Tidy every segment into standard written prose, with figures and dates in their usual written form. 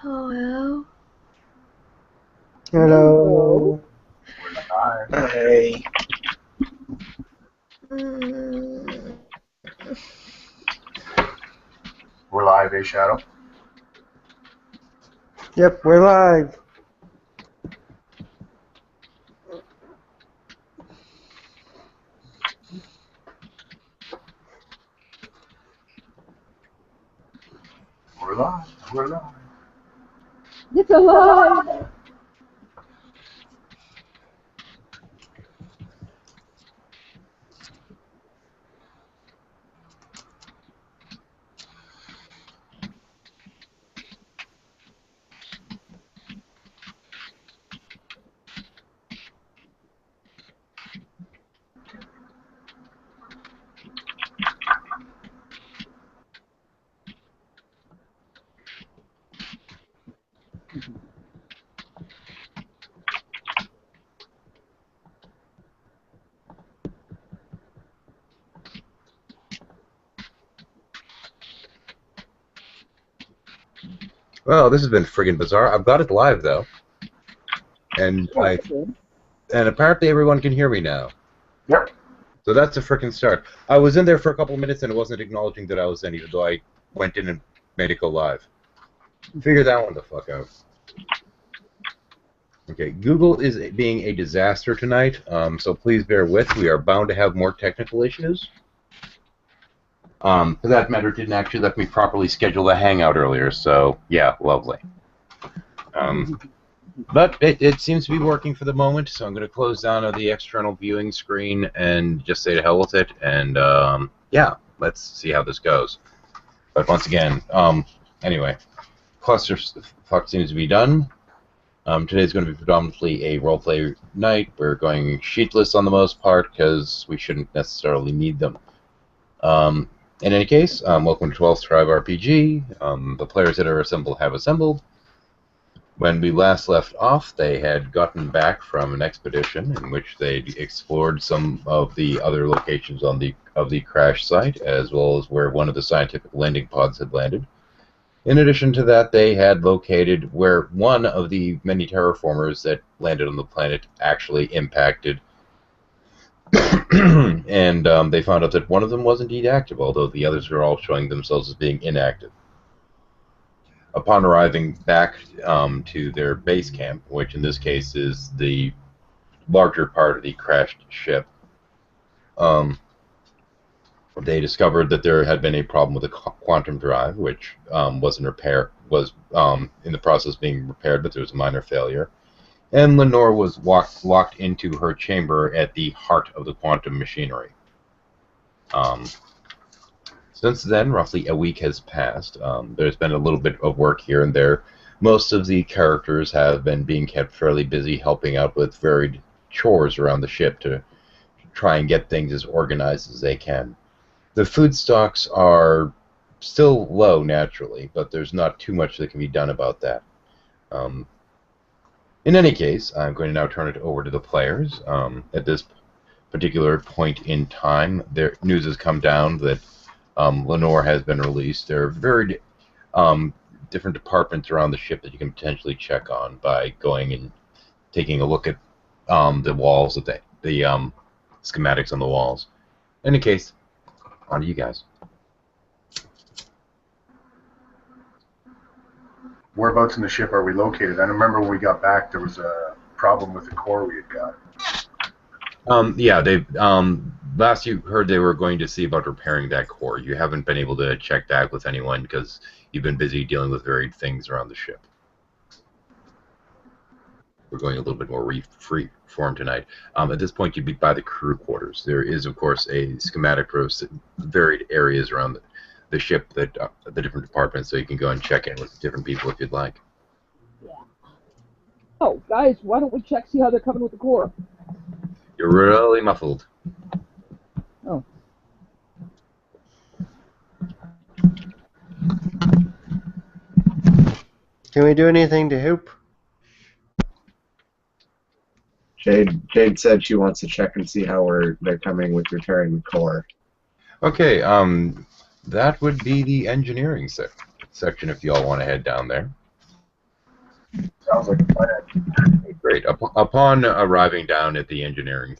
Hello. Hello. We're live. Hi. Mm, We're live, eh, Shadow? Yep, we're live. We're live. We're live. It's alive! Well, this has been friggin' bizarre. I've got it live though, and apparently everyone can hear me now. Yep. So that's a frickin' start. I was in there for a couple minutes and it wasn't acknowledging that I was in, even though I went in and made it go live. Figure that one the fuck out. Okay, Google is being a disaster tonight, so please bear with. We are bound to have more technical issues. For that matter, it didn't actually let me properly schedule the hangout earlier, so yeah, lovely. But it seems to be working for the moment, so I'm going to close down the external viewing screen and just say to hell with it, and yeah, let's see how this goes. But once again, anyway, clusterfuck seems to be done. Today's going to be predominantly a roleplay night. We're going sheetless on the most part because we shouldn't necessarily need them. In any case, welcome to 12th Tribe RPG. The players that are assembled have assembled. When we last left off, they had gotten back from an expedition in which they explored some of the other locations of the crash site, as well as where one of the scientific landing pods had landed. In addition to that, they had located where one of the many terraformers that landed on the planet actually impacted, and they found out that one of them was indeed active, although the others were all showing themselves as being inactive. Upon arriving back to their base camp, which in this case is the larger part of the crashed ship, they discovered that there had been a problem with the quantum drive, which was in the process of being repaired, but there was a minor failure. And Lenore was locked into her chamber at the heart of the quantum machinery. Since then, roughly a week has passed. There's been a little bit of work here and there. Most of the characters have been being kept fairly busy helping out with varied chores around the ship to try and get things as organized as they can. The food stocks are still low, naturally, but there's not too much that can be done about that. In any case, I'm going to now turn it over to the players. At this particular point in time, their news has come down that Lenore has been released. There are very different departments around the ship that you can potentially check on by going and taking a look at the walls, the schematics on the walls. In any case, on to you guys. Whereabouts in the ship are we located? I remember when we got back, there was a problem with the core we had got. Yeah, they last you heard they were going to see about repairing that core. You haven't been able to check back with anyone because you've been busy dealing with varied things around the ship. We're going a little bit more free form tonight. At this point, you'd be by the crew quarters. There is, of course, a schematic for varied areas around the ship, that the different departments, so you can go and check in with different people if you'd like. Yeah. Oh, guys, why don't we check, see how they're coming with the core? You're really muffled. Oh. Can we do anything to help? Jade said she wants to check and see how they're coming with repairing the core. Okay, that would be the engineering section if you all want to head down there. Sounds like a plan. Great. Upon arriving down at the engineering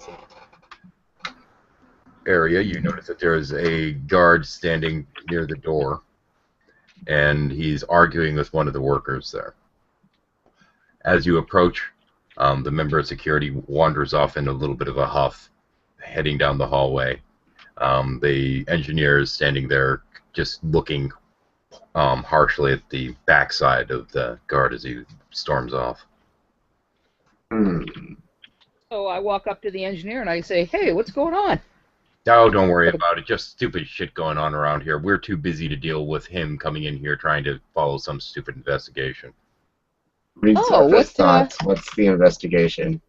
area, you notice that there is a guard standing near the door, and he's arguing with one of the workers there. As you approach, the member of security wanders off in a little bit of a huff, heading down the hallway. The engineer is standing there just looking harshly at the backside of the guard as he storms off. So I walk up to the engineer and I say, "Hey, what's going on?" Oh, don't worry about it. Just stupid shit going on around here. We're too busy to deal with him coming in here trying to follow some stupid investigation. Read Oh, Surface what, thoughts. What's the investigation?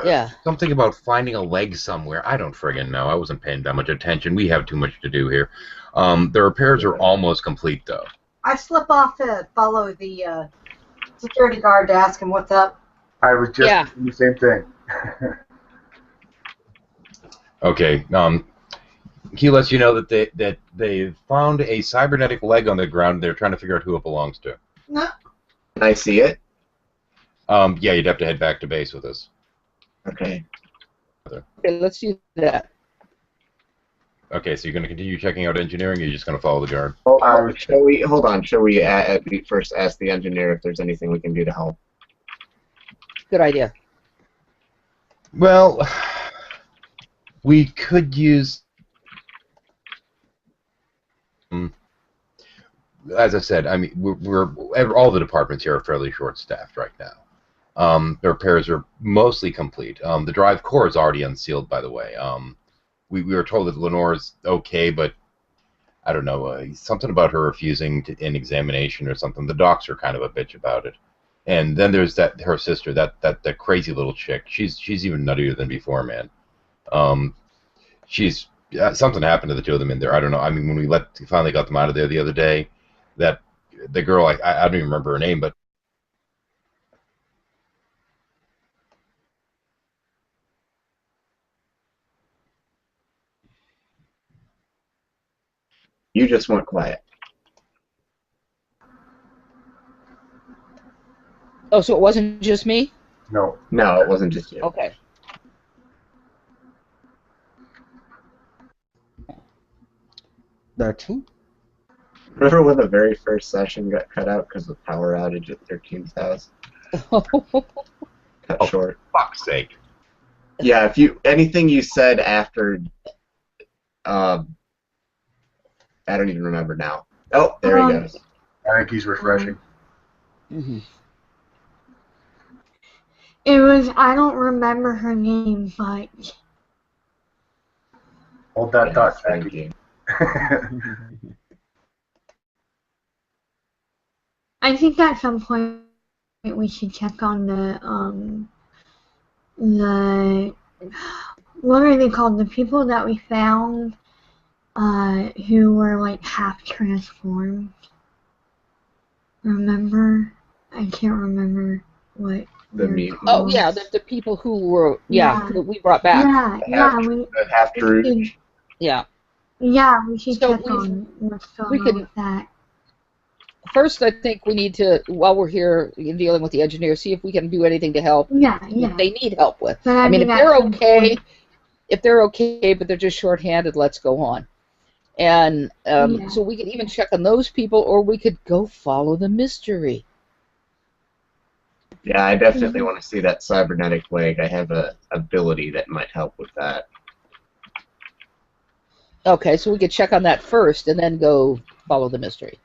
Yeah. Something about finding a leg somewhere. I don't friggin' know. I wasn't paying that much attention. We have too much to do here. The repairs are almost complete, though. I slip off to follow the security guard to ask him what's up. I was just Yeah. doing the same thing. Okay. He lets you know that they found a cybernetic leg on the ground. They're trying to figure out who it belongs to. No. Can I see it? Yeah, you'd have to head back to base with us. Okay. Okay, let's do that. Okay, so you're going to continue checking out engineering, or you're just going to follow the guard? Well, shall we first ask the engineer if there's anything we can do to help? Good idea. Well, we could use... As I said, I mean, all the departments here are fairly short-staffed right now. The repairs are mostly complete. The drive core is already unsealed, by the way. We were told that Lenore's okay, but I don't know, something about her refusing an examination or something. The docs are kind of a bitch about it. And then there's her sister, that crazy little chick. She's even nuttier than before, man. Something happened to the two of them in there. I don't know. I mean, when we finally got them out of there the other day, that the girl, I don't even remember her name, but You just went quiet. Oh, so it wasn't just me? No. No, it wasn't just you. Okay. Remember when the very first session got cut out because of power outage at 13's house? Cut short. fuck's sake. Yeah, anything you said after, I don't even remember now. Oh, there he goes. I think he's refreshing. Mm-hmm. It was, I don't remember her name, but Hold that thought, Thank Jackie. you. I think at some point we should check on the what are they called? The people that we found who were like half transformed. Remember? I can't remember what. The they're mutant. Oh, called. yeah, the people who were, Yeah. that we brought back. The half-druid. Yeah. Yeah, we should So check on what's going we on can- with that. First, I think we need to, while we're here dealing with the engineer, see if we can do anything to help Yeah, what yeah. they need help with. But I mean, if at they're some okay, point- if they're okay, but they're just shorthanded, let's go on. And Yeah. so we could even check on those people, or we could go follow the mystery. Yeah, I definitely want to see that cybernetic leg. I have a ability that might help with that. Okay, so we could check on that first, and then go follow the mystery.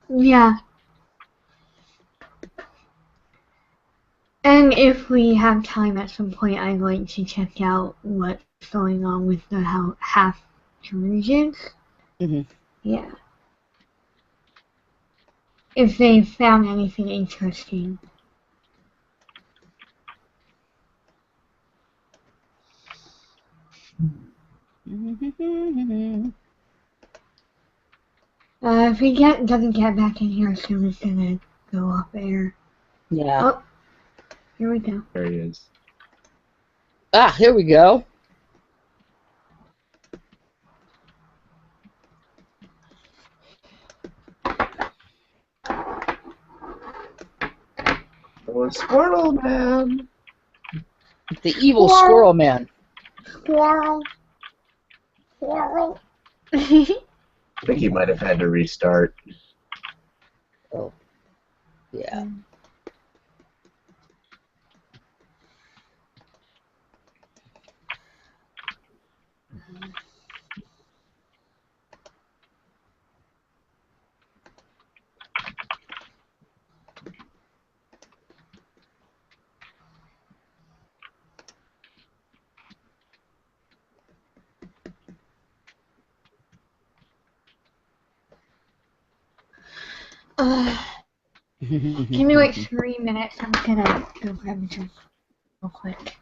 Yeah. And if we have time at some point, I'd like to check out what's going on with the half Druids. Mhm. Yeah. If they found anything interesting. If he doesn't get back in here soon, it's gonna go off air. Yeah. Oh, here we go. There he is. Ah, here we go. Oh, Squirrel Man. The evil Squirrel. squirrel man. Squirrel. Squirrel. I think he might have had to restart. Oh. Yeah. Give me like 3 minutes. I'm gonna go grab a drink real quick.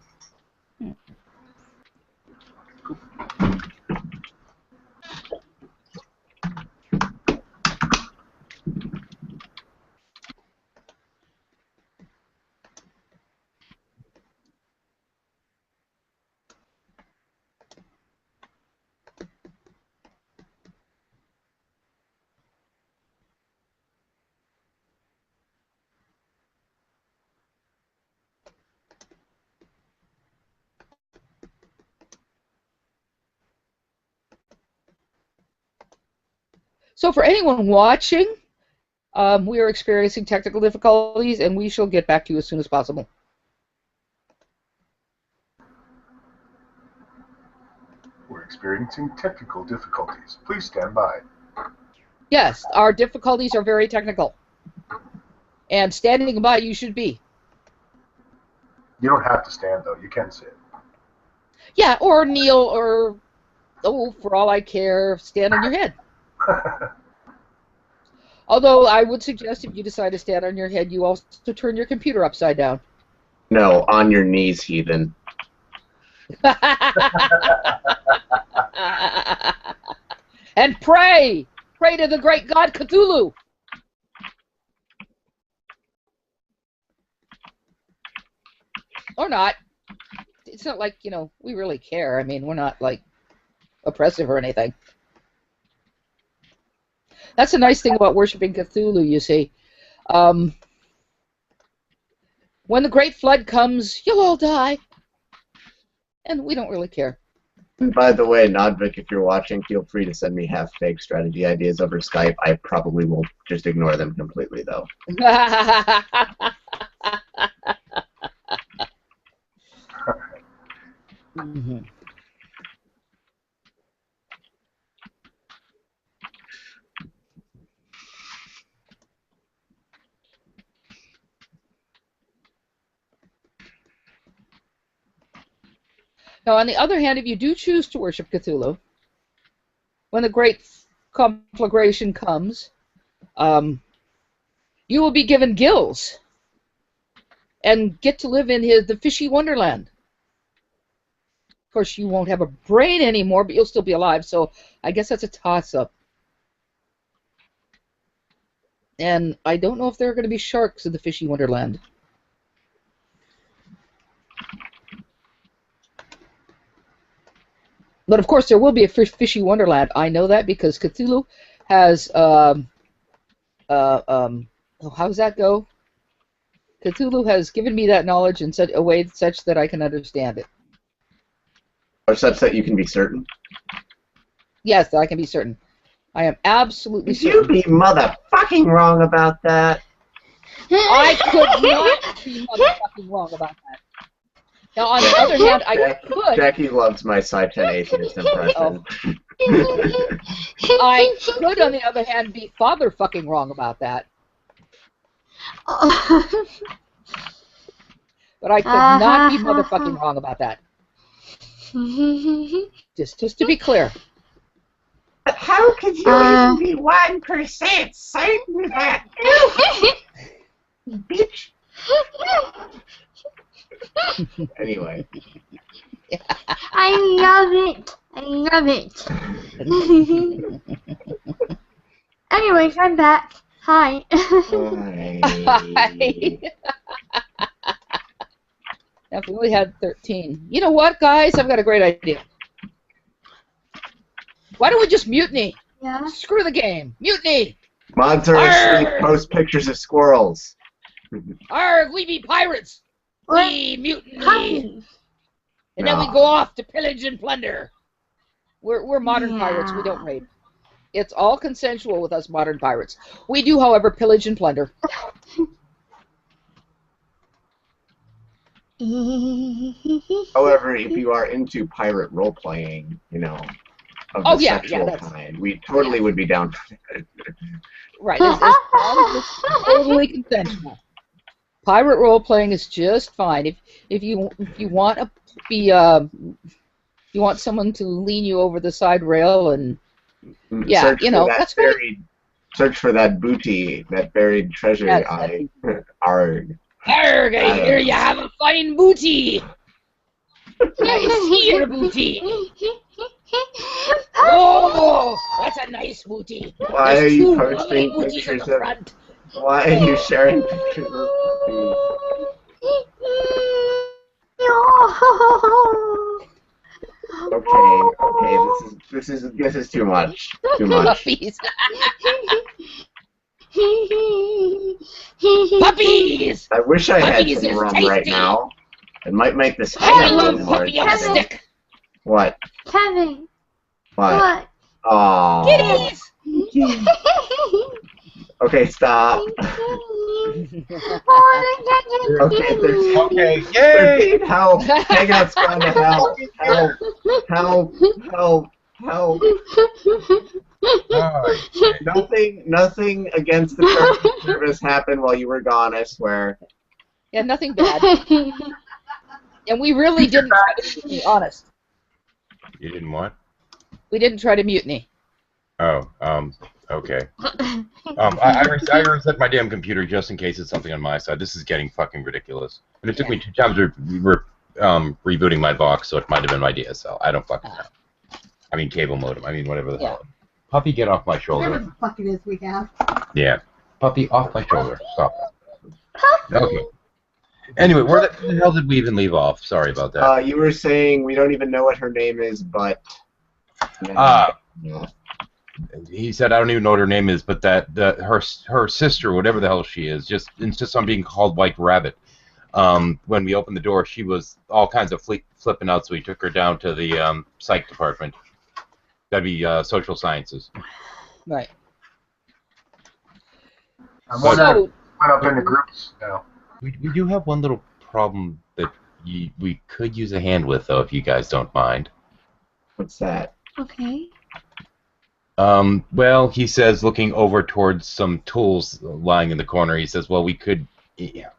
So for anyone watching, we are experiencing technical difficulties, and we shall get back to you as soon as possible. We're experiencing technical difficulties. Please stand by. Yes, our difficulties are very technical. And standing by you should be. You don't have to stand, though. You can sit. Yeah, or kneel, or, oh, for all I care, stand on your head. Although I would suggest if you decide to stand on your head, you also turn your computer upside down. No, on your knees, heathen. And pray! Pray to the great god Cthulhu! Or not. It's not like, you know, we really care. I mean, we're not, like, oppressive or anything. That's the nice thing about worshiping Cthulhu, you see. When the Great Flood comes, you'll all die. And we don't really care. And by the way, Nodvik, if you're watching, feel free to send me half-baked strategy ideas over Skype. I probably will just ignore them completely, though. Mm-hmm. Now, on the other hand, if you do choose to worship Cthulhu, when the great conflagration comes, you will be given gills and get to live in the fishy wonderland. Of course, you won't have a brain anymore, but you'll still be alive, so I guess that's a toss-up. And I don't know if there are going to be sharks in the fishy wonderland. But of course, there will be a fishy wonderland. I know that because Cthulhu has how does that go? Cthulhu has given me that knowledge in such a way such that I can understand it. Or such that you can be certain? Yes, that I can be certain. I am absolutely Could you certain. be motherfucking wrong about that? I could not be motherfucking wrong about that. Now, on the other hand, I could. Jackie loves my Sci-10 atheist impression. I could, on the other hand, be father-fucking wrong about that. But I could not be motherfucking wrong about that. Just to be clear. But how could you even be 1% certain that? Bitch. Anyway. I love it. I love it. Anyways, I'm back. Hi. Hi. I've only had 13. You know what, guys? I've got a great idea. Why don't we just mutiny? Yeah. Screw the game. Mutiny! Mods are asleep. Post pictures of squirrels. Arg, we be pirates. What? We mutiny. Puppies. And then we No. go off to pillage and plunder. We're modern pirates. We don't rape. It's all consensual with us modern pirates. We do, however, pillage and plunder. However, if you are into pirate role playing, you know, of the Oh, yeah, sexual that's- kind, we totally would be down for it. Right. It's totally consensual. Pirate role playing is just fine. If you want to be you want someone to lean you over the side rail and yeah, Search you for know, that that's great. search for that booty, that buried treasure. Yes, Arg. Arg, I hear you have a fine booty. I see your booty. Oh, that's a nice booty. Why There's are you two lovely posting booties in pictures the of? front. Why are you sharing pictures of puppies? Okay. This is too much. Too much. Puppies. Puppies. I wish I had Puppies some is rum tasty. right now. It might make this I hang a love little more puppy on a interesting. stick. What? Kevin, What? what? Oh. Kitties. Okay, stop. Okay, there's Okay, they're yay! being help. Hangout's gone to help. Help. Help. Oh, Nothing against the terms of service happened while you were gone, I swear. Yeah, nothing bad. And we really didn't try to mutiny, honest. you didn't want? We didn't try to mutiny. Oh, okay. I reset my damn computer just in case it's something on my side. This is getting fucking ridiculous. And it took me 2 times rebooting my box, so it might have been my DSL. I don't fucking know. I mean cable modem. I mean whatever the hell. Puppy, get off my shoulder. Whatever the fuck it is we have. Yeah. Puppy, off my shoulder. Stop. Okay. Anyway, where the hell did we even leave off? Sorry about that. You were saying we don't even know what her name is, but. Yeah. He said I don't even know what her name is, but that her sister, whatever the hell she is, just insists on being called White Rabbit. When we opened the door, she was all kinds of flipping out, so we took her down to the psych department. That'd be social sciences. Right. I'm wondering if So, we went up into groups now. We do have one little problem that we could use a hand with, though, if you guys don't mind. What's that? Okay. Well, he says, looking over towards some tools lying in the corner, he says, well, we could... Yeah.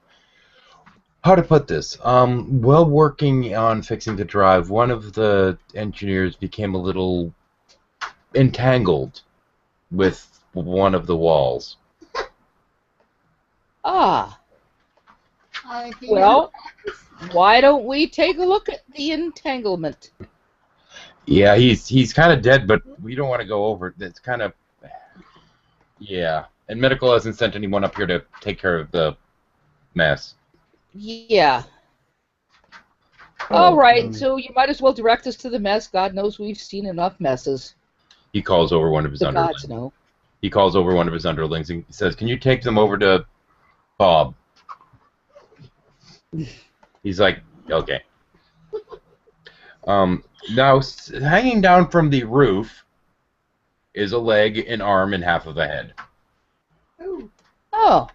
How to put this? While working on fixing the drive, one of the engineers became a little entangled with one of the walls. well, why don't we take a look at the entanglement? Yeah, he's kind of dead, but we don't want to go over it. It's kind of... Yeah. And medical hasn't sent anyone up here to take care of the mess. Yeah. All right, so you might as well direct us to the mess. God knows we've seen enough messes. He calls over one of his The underlings. gods know. He calls over one of his underlings and says, can you take them over to Bob? He's like, okay. Now, hanging down from the roof is a leg, an arm, and half of a head. Ooh. Oh.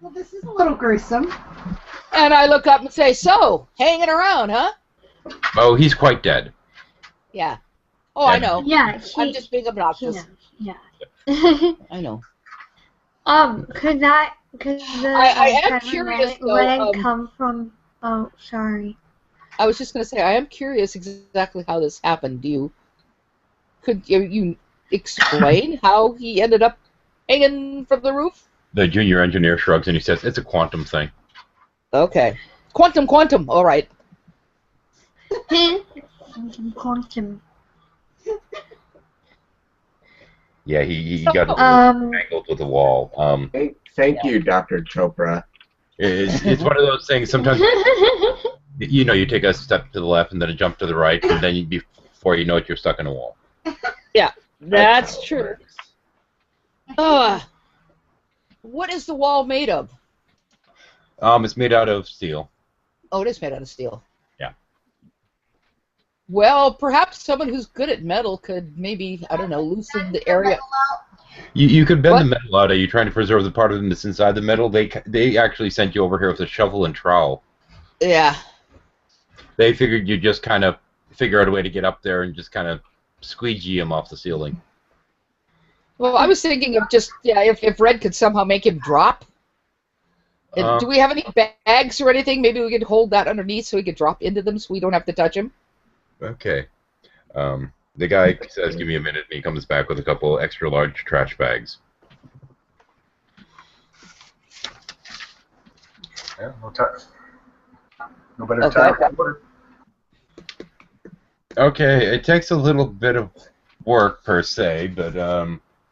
Well, this is a little gruesome. And I look up and say, so, hanging around, huh? Oh, he's quite dead. Yeah. Oh, I know. Yeah, I'm just being obnoxious. yeah. I know. Could the I am kind of curious, leg though, come from? Oh, sorry. I was just going to say, I am curious exactly how this happened. Could you explain how he ended up hanging from the roof? The junior engineer shrugs and he says, it's a quantum thing. Okay. Quantum, all right. Quantum. Yeah, he got tangled with the wall. Thank you, Dr. Chopra. It's one of those things. Sometimes, you know, you take a step to the left and then a jump to the right, and then before you know it, you're stuck in a wall. Yeah, that's true. What is the wall made of? It's made out of steel. Oh, it is made out of steel. Yeah. Well, perhaps someone who's good at metal could maybe, I don't know, loosen the area. You could bend What? the metal out. Are you trying to preserve the part of them that's inside the metal? They actually sent you over here with a shovel and trowel. Yeah. They figured you'd just kind of figure out a way to get up there and just kind of squeegee him off the ceiling. Well, I was thinking of just, yeah, if Red could somehow make him drop. And do we have any bags or anything? Maybe we could hold that underneath so he could drop into them so we don't have to touch him. Okay. The guy says, "Give me a minute," and he comes back with a couple extra large trash bags. Yeah, no better Okay. time. to put it. Okay, it takes a little bit of work per se, but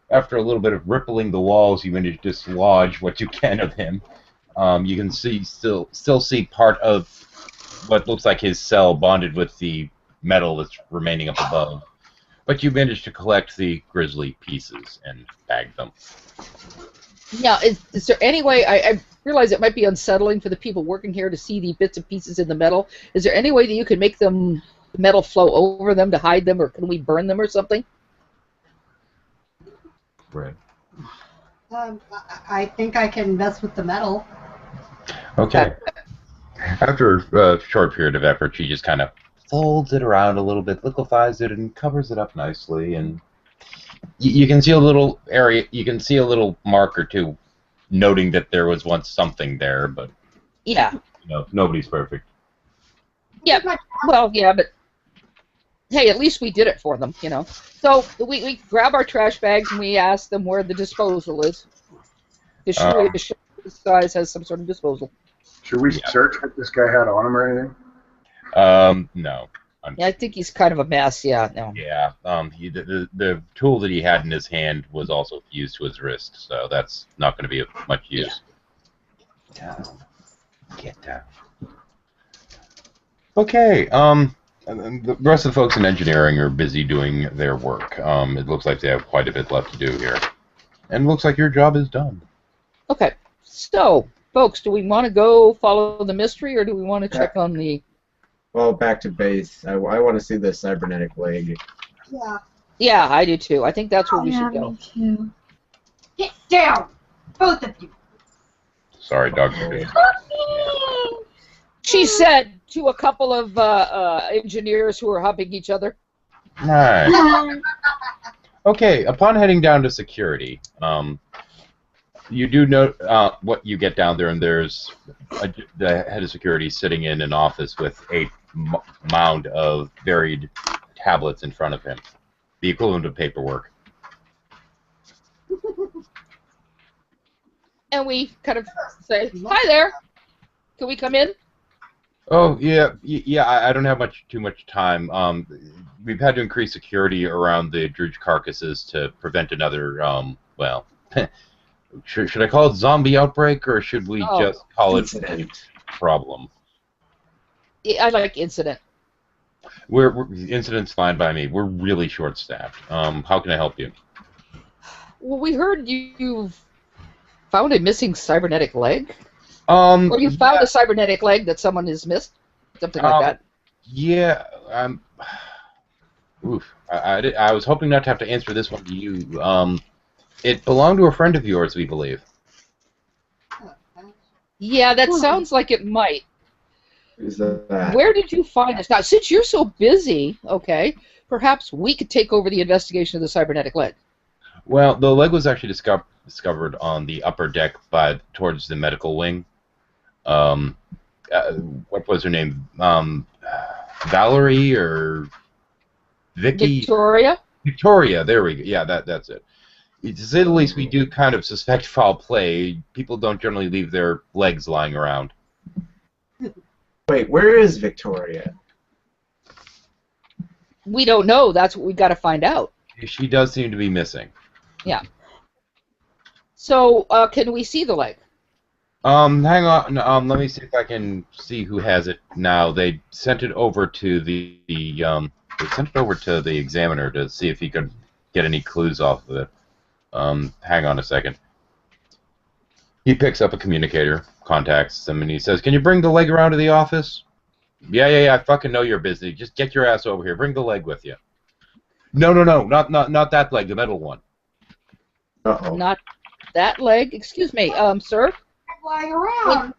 after a little bit of rippling the walls, you manage to dislodge what you can of him. You can still see part of what looks like his cell bonded with the metal that's remaining up above. But you manage to collect the grisly pieces and bag them. Now, is there any way, I realize it might be unsettling for the people working here to see the bits and pieces in the metal. Is there any way that you can make them metal flow over them to hide them, or can we burn them or something? Right. I think I can mess with the metal. Okay. After a short period of effort, she just kind of folds it around a little bit, liquefies it, and covers it up nicely. And you can see a little area. You can see a little mark or two, noting that there was once something there. But Yeah. nobody's perfect. Yeah. Well, yeah, but hey, at least we did it for them, So we grab our trash bags and we ask them where the disposal is. Because surely the ship this size has some sort of disposal. Should we search what this guy had on him or anything? No. Yeah, I think he's kind of a mess. Yeah, no. Yeah. The tool that he had in his hand was also fused to his wrist, so that's not going to be of much use. Down. Get down. Okay. And the rest of the folks in engineering are busy doing their work. It looks like they have quite a bit left to do here, and it looks like your job is done. Okay, so folks, do we want to go follow the mystery, or do we want to check on the? Well, back to base. I want to see the cybernetic leg. Yeah. Yeah, I do too. I think that's where we Yeah, should go. me too. Get down, both of you. Sorry, dogs are good. She said to a couple of engineers who were humping each other. Nice. Okay, upon heading down to security, you do know what you get down there, and there's the head of security sitting in an office with a mound of varied tablets in front of him, the equivalent of paperwork. And we kind of say, "Hi there, can we come in?" Oh yeah. I don't have too much time. We've had to increase security around the Druge carcasses to prevent another. Well, should I call it zombie outbreak, or should we just call it problem? I like incident. Incident's fine by me. We're really short-staffed. How can I help you? Well, we heard you've found a missing cybernetic leg. Or you found a cybernetic leg that someone has missed, something like that. Yeah. Oof. I was hoping not to have to answer this one to you. It belonged to a friend of yours, we believe. Yeah, that sounds like it might. Who's that? Where did you find this? Now, since you're so busy, okay, perhaps we could take over the investigation of the cybernetic leg. Well, the leg was actually discovered on the upper deck towards the medical wing. What was her name? Valerie or Vicky? Victoria? Victoria, there we go. Yeah, that's it. To say the least, we do kind of suspect foul play. People don't generally leave their legs lying around. Wait, where is Victoria? We don't know. That's what we got to find out. She does seem to be missing. Yeah. So, can we see the leg? Hang on. Let me see if I can see who has it now. They sent it over to the examiner to see if he could get any clues off of it. Hang on a second. He picks up a communicator, contacts them, and he says, "Can you bring the leg around to the office?" Yeah. I fucking know you're busy. Just get your ass over here. Bring the leg with you. No, not that leg, the metal one. Uh-oh. Not that leg. Excuse me, sir. Flying around.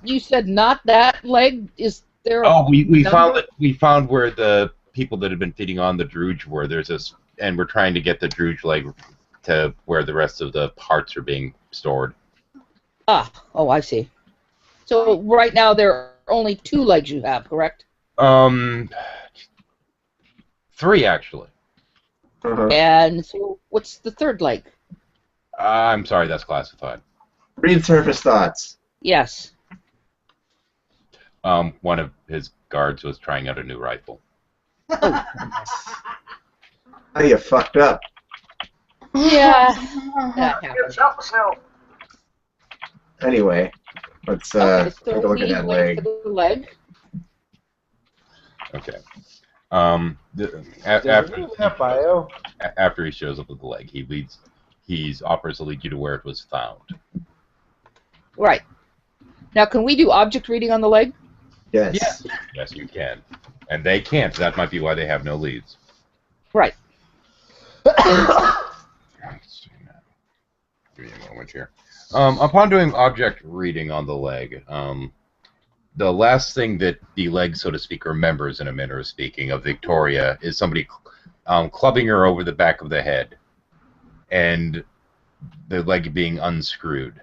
You said not that leg. Is there? Oh, we number? found it. We found where the people that had been feeding on the Druge were. There's this, and we're trying to get the Druge leg to where the rest of the parts are being stored. Ah, oh, I see. So right now there are only 2 legs you have, correct? 3 actually. Uh-huh. And so what's the 3rd leg? I'm sorry, that's classified. Read surface thoughts. Yes. One of his guards was trying out a new rifle. How you fucked up? Yeah. That happens. Anyway, let's Okay, take so a look we at that wait leg. for the leg. Okay. Does it really have bio? After he shows up with the leg, he offers to lead you to where it was found. Right. Now, can we do object reading on the leg? Yes. Yes, you can. And they can't. That might be why they have no leads. Right. Let's see now. Give me a moment here. Upon doing object reading on the leg, the last thing that the leg, so to speak, remembers in a manner of speaking of Victoria is somebody clubbing her over the back of the head and the leg being unscrewed.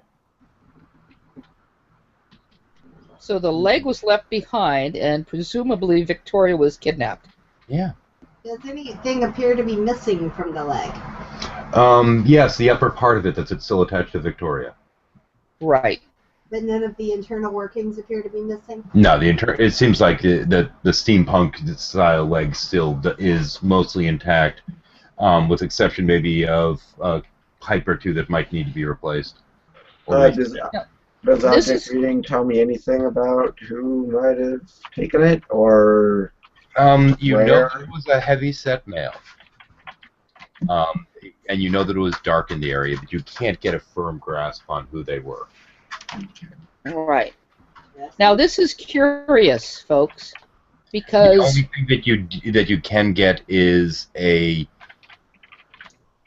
So the leg was left behind, and presumably Victoria was kidnapped. Yeah. Does anything appear to be missing from the leg? Yes, the upper part of it that's still attached to Victoria. Right. But none of the internal workings appear to be missing? No, it seems like the steampunk style leg still is mostly intact, with exception maybe of a pipe or two that might need to be replaced. Does This object is- reading tell me anything about who might have taken it, or You where? know that it was a heavy-set male, and you know that it was dark in the area, but you can't get a firm grasp on who they were. Right. Yes. Now, this is curious, folks, The because only thing that you can get is a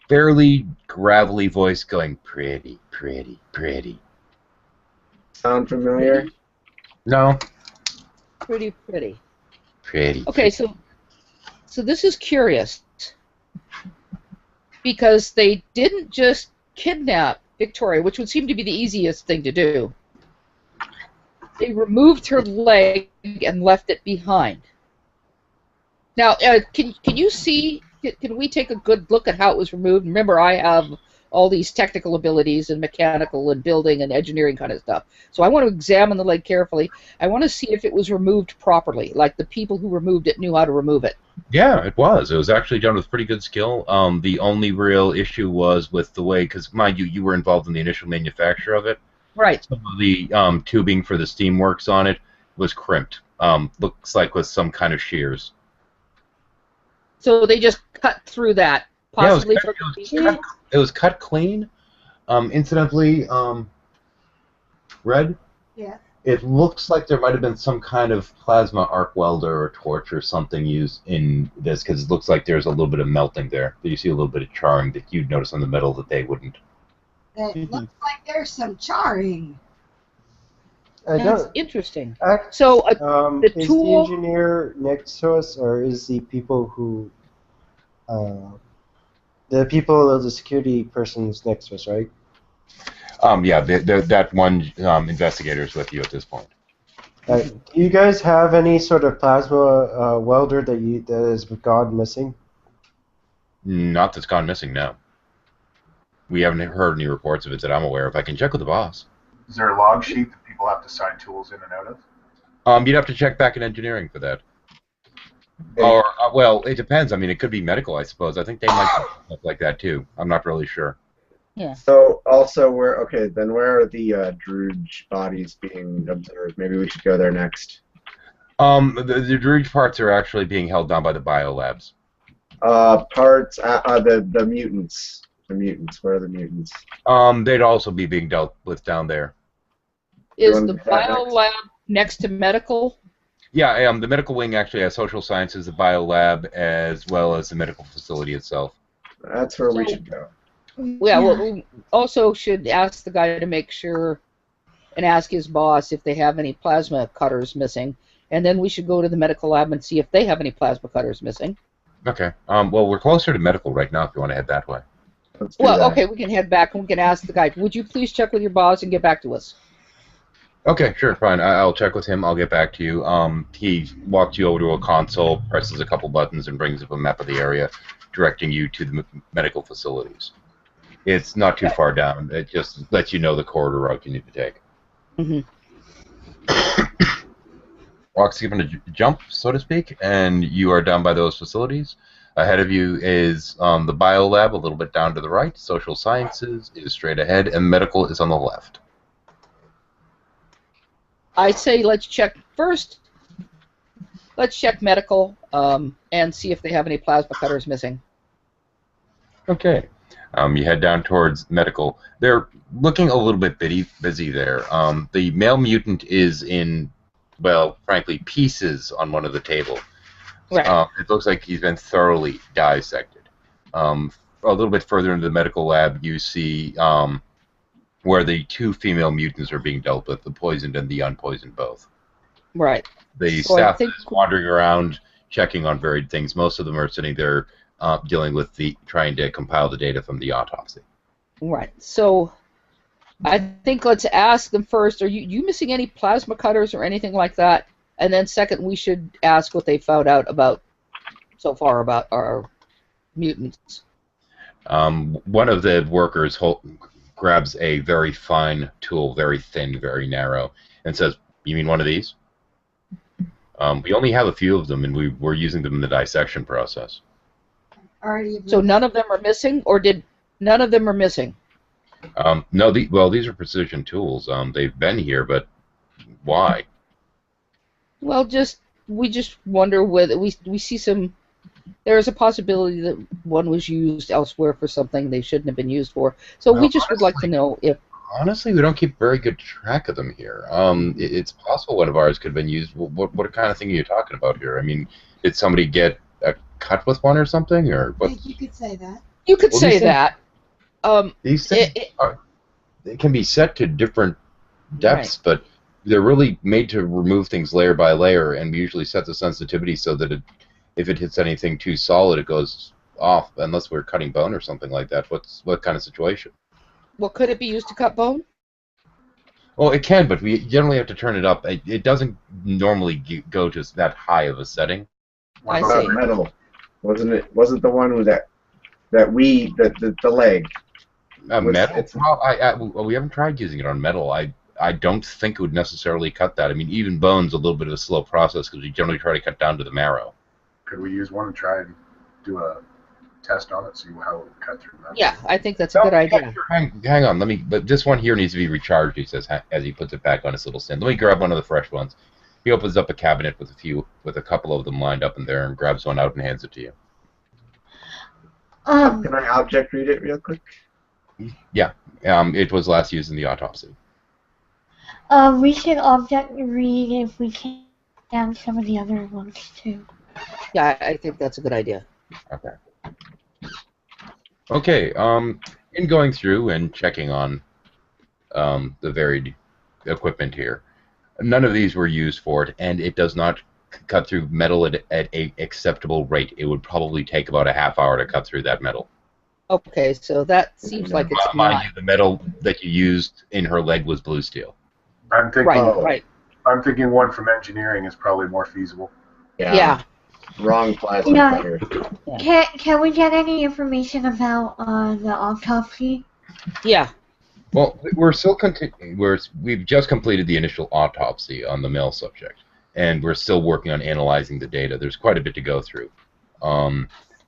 fairly gravelly voice going, "Pretty, pretty, pretty." sound familiar? No, pretty. pretty. Okay, so this is curious because they didn't just kidnap Victoria, which would seem to be the easiest thing to do. They removed her leg and left it behind. Now, can you see? Can we take a good look at how it was removed? Remember, I have all these technical abilities and mechanical and building and engineering kind of stuff. So I want to examine the leg carefully. I want to see if it was removed properly, like the people who removed it knew how to remove it. Yeah, it was. It was actually done with pretty good skill. The only real issue was with the way, because mind you, you were involved in the initial manufacture of it. Right. Some of the tubing for the steamworks on it was crimped. Looks like with some kind of shears. So they just cut through that, Yeah, it was possibly cut- for It was cut clean. Incidentally, Red, Yeah. it looks like there might have been some kind of plasma arc welder or torch or something used in this, because it looks like there's a little bit of melting there. You see a little bit of charring that you'd notice on the metal that they wouldn't. It looks like there's some charring. I That's don't. interesting. Act, So the is tool- the engineer next to us, or is the people who, the people of the security person's next to us, right? Yeah, that one investigator's with you at this point. Do you guys have any sort of plasma welder that has gone missing? Not that's gone missing, no. We haven't heard any reports of it that I'm aware of. I can check with the boss. Is there a log sheet that people have to sign tools in and out of? You'd have to check back in engineering for that. Or, well, it depends. I mean, it could be medical, I suppose. I think they might do stuff like that, too. I'm not really sure. So, also, where are the Druge bodies being observed? Maybe we should go there next. The Druge parts are actually being held down by the biolabs. Parts, the mutants. The mutants. Where are the mutants? They'd also be being dealt with down there. Is Doing the that bio next. lab next to medical? Yeah, the medical wing actually has social sciences, the bio lab, as well as the medical facility itself. That's where we So- should go. Yeah, well, we also should ask the guy to make sure and ask his boss if they have any plasma cutters missing. And then we should go to the medical lab and see if they have any plasma cutters missing. Okay. Well, we're closer to medical right now if you want to head that way. Let's do Well, that. okay, we can head back and we can ask the guy, would you please check with your boss and get back to us? Okay, sure, fine. I'll check with him. I'll get back to you. He walks you over to a console, presses a couple buttons, and brings up a map of the area, directing you to the medical facilities. It's not too far down. It just lets you know the corridor route you need to take. Walk, skip, and a jump, so to speak, and you are down by those facilities. Ahead of you is the bio lab, a little bit down to the right. Social sciences is straight ahead, and medical is on the left. I say let's check first. Let's check medical and see if they have any plasma cutters missing. Okay. You head down towards medical. They're looking a little bit busy there. The male mutant is in, well, frankly, pieces on one of the tables. Right. It looks like he's been thoroughly dissected. A little bit further into the medical lab, you see where the two female mutants are being dealt with, the poisoned and the unpoisoned both. Right. The So I staff think- is wandering around, checking on varied things. Most of them are sitting there dealing with trying to compile the data from the autopsy. Right. So I think let's ask them first, are you missing any plasma cutters or anything like that? And then second, we should ask what they found out about so far about our mutants. One of the workers grabs a very fine tool, very thin, very narrow, and says, "You mean one of these?" We only have a few of them, and we're using them in the dissection process. Already. So none of them are missing, or did none of them are missing? No, these are precision tools. They've been here, but why? Well, we just wonder whether we see some. There is a possibility that one was used elsewhere for something they shouldn't have been used for. So we Well, just would like to know if. Honestly, we don't keep very good track of them here. It's possible one of ours could have been used. What kind of thing are you talking about here? I mean, did somebody get a cut with one or something, or I what? think you could say that. You could Well, say these things- that. These things they can be set to different depths, but they're really made to remove things layer by layer, and we usually set the sensitivity so that if it hits anything too solid, it goes off, unless we're cutting bone or something like that. What kind of situation? Well, could it be used to cut bone? Well, it can, but we generally have to turn it up. It doesn't normally go to that high of a setting. I What see. about Metal. Wasn't the one with the leg? Metal? it's- Well, we haven't tried using it on metal. I don't think it would necessarily cut that. I mean, even bone's a little bit of a slow process because we generally try to cut down to the marrow. Could we use one and try and do a test on it, see how it would cut through that? Yeah, I think that's a good idea. Hang on, but this one here needs to be recharged, he says, as he puts it back on his little stand. Let me grab one of the fresh ones. He opens up a cabinet with a couple of them lined up in there and grabs one out and hands it to you. Can I object read it real quick? It was last used in the autopsy. We should object read if we can and some of the other ones too. Yeah, I think that's a good idea. Okay, in going through and checking on the varied equipment here, none of these were used for it, and it does not cut through metal at a acceptable rate. It would probably take about a half hour to cut through that metal. Okay, so that seems like it's Mind not. you, the metal that you used in her leg was blue steel. I'm thinking. Right, Oh. right. I'm thinking one from engineering is probably more feasible. Yeah. Wrong plasma Yeah. cutter. Can we get any information about the autopsy? Yeah. Well, we're still we've just completed the initial autopsy on the male subject, and we're still working on analyzing the data. There's quite a bit to go through.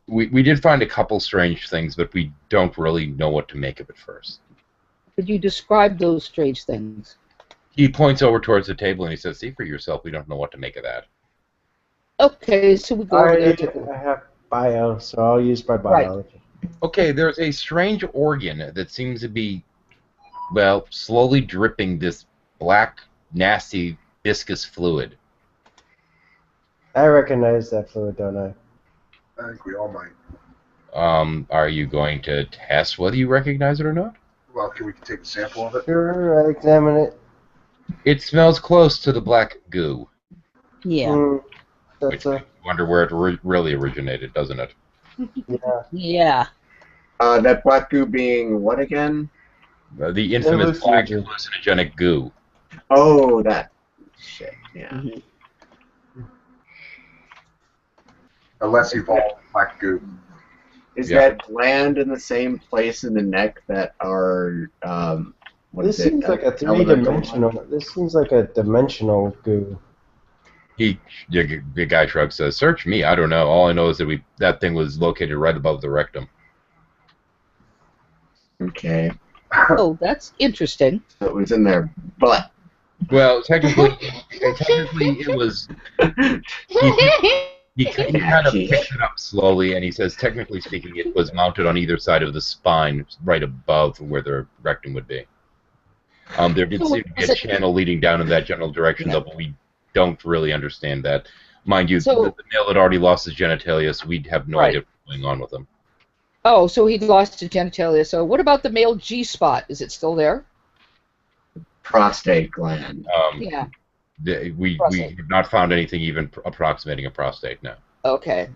We did find a couple strange things, but we don't really know what to make of it first. Could you describe those strange things? He points over towards the table and he says, "See for yourself. We don't know what to make of that." Okay, so we go over there. I have bio, so I'll use my biology. Okay, there's a strange organ that seems to be, well, slowly dripping this black, nasty, viscous fluid. I recognize that fluid, don't I? I think we all might. Are you going to test whether you recognize it or not? Well, can we take a sample of it? Sure, I'll examine it. It smells close to the black goo. Yeah. Mm, Which that's makes you wonder where it really originated, doesn't it? yeah. Yeah. That black goo being what again? The infamous black Hallucinogen. hallucinogenic goo. Oh, that shit. Yeah. A less evolved black goo. Is Yeah. that gland in the same place in the neck that our This seems like a three-dimensional. This seems like a dimensional goo. The guy shrugs, says, "Search me. I don't know. All I know is that that thing was located right above the rectum." Okay, Oh, that's interesting. so it was in their butt. Well, technically it was. He kind of picks it up slowly, and he says, technically speaking, it was mounted on either side of the spine, right above where the rectum would be. There did seem to be a channel leading down in that general direction, though, but we don't really understand that. Mind you, the male had already lost his genitalia, so we'd have no idea what's going on with him. Oh, so he'd lost his genitalia. So what about the male G-spot? Is it still there? Prostate gland. Yeah. We have not found anything even approximating a prostate now. Okay.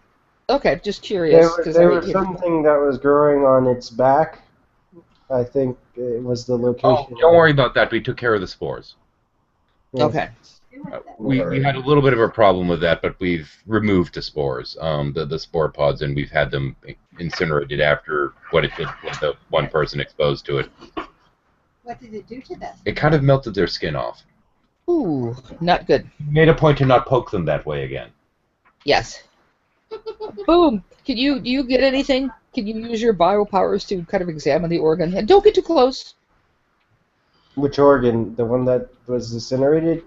Okay, just curious. There was something that was growing on its back. I think it was the location. Oh, don't worry about that. We took care of the spores. Yeah. Okay. We had a little bit of a problem with that, but we've removed the spores, the spore pods, and we've had them incinerated after what it did with the one person exposed to it. What did it do to them? It kind of melted their skin off. Ooh, not good. Made a point to not poke them that way again. Yes. Boom. Do you get anything? Can you use your bio powers to kind of examine the organ? And don't get too close. Which organ? The one that was incinerated?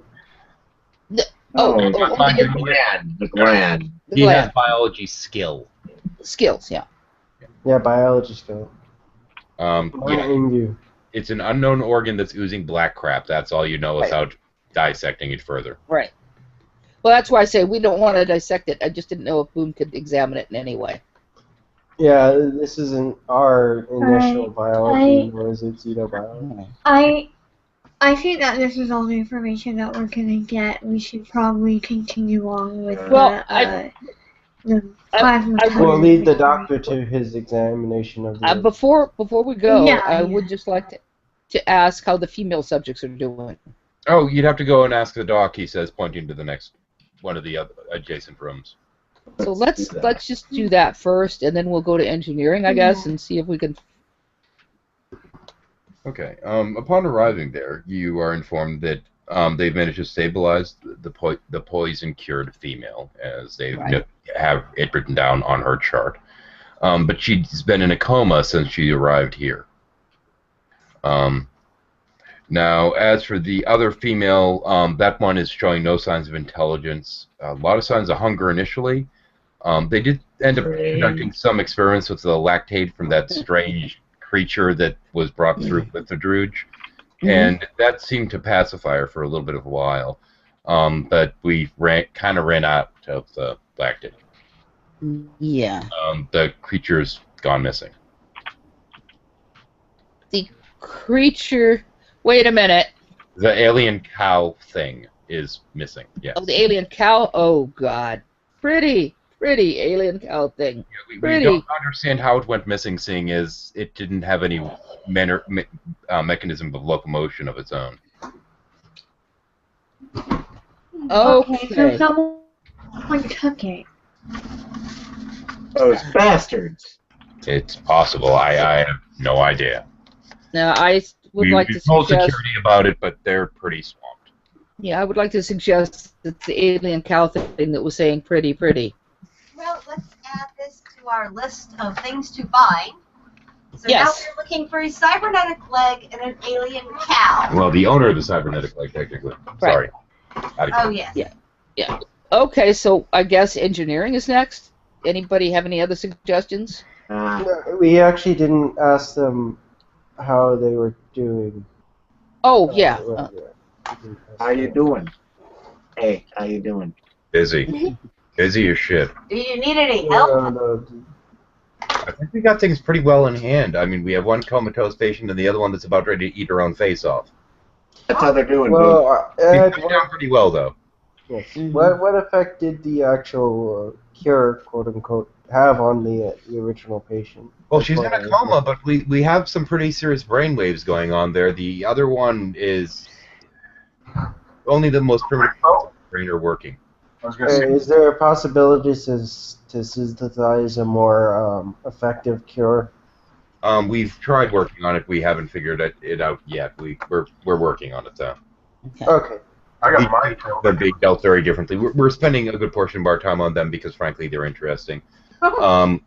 The The gland. He has gland. biology skill. Skills, yeah. Yeah, biology skill. Yeah, In you. it's an unknown organ that's oozing black crap. That's all you know without dissecting it further. Right. Well, that's why I say we don't want to dissect it. I just didn't know if Boone could examine it in any way. Yeah, this isn't our initial Right. biology, nor is it xenobiology. I think that this is all the information that we're gonna get. We should probably continue on with Well, the plasma. I We'll cutting lead the thing. doctor to his examination of the. Before we go, Yeah, I yeah. would just like to ask how the female subjects are doing. Oh, you'd have to go and ask the doc, he says, pointing to the next one of the other adjacent rooms. So let's just do that first, and then we'll go to engineering, I guess, and see if we can. Okay. Upon arriving there, you are informed that they've managed to stabilize the poison-cured female, as they have it written down on her chart. But she's been in a coma since she arrived here. Now, as for the other female, that one is showing no signs of intelligence, a lot of signs of hunger initially. They did end up conducting some experiments with the lactate from that strange creature that was brought through with the Druge, and that seemed to pacify her for a little bit of a while. But we kind of ran out of the lactate. Yeah. The creature's gone missing. The creature. Wait a minute. The alien cow thing is missing. Yes. Oh, the alien cow. Oh God. Pretty alien cow thing. We Pretty. don't understand how it went missing, seeing as it didn't have any mechanism of locomotion of its own. Okay, so Okay. someone took it. Those bastards. It's possible. I have no idea. Now I would like We to told suggest. security about it, but they're pretty swamped. Yeah, I would like to suggest that the alien cow thing that was saying pretty. Well, let's add this to our list of things to find. So Yes. now we're looking for a cybernetic leg and an alien cow. Well, the owner of the cybernetic leg, technically. Sorry. Oh, yes. Yeah. Okay, so I guess engineering is next. Anybody have any other suggestions? No, we actually didn't ask them how they were doing. Oh, yeah. How you doing? Hey, how you doing? Busy. Busy as shit. Do you need any help? I think we got things pretty well in hand. I mean, we have one comatose patient and the other one that's about ready to eat her own face off. That's how they're doing, dude. Well, She's doing pretty well, though. yes. Mhm. What effect did the actual cure, quote unquote, have on the original patient? Well, she's in a coma, but we have some pretty serious brain waves going on there. The other one is only the most primitive parts of the brain are working. I was going to say, Is there a possibility to synthesize a more effective cure? We've tried working on it. We haven't figured it out yet. We're working on it, though. Okay. I got mine killed. They're being dealt very differently. We're spending a good portion of our time on them because, frankly, they're interesting.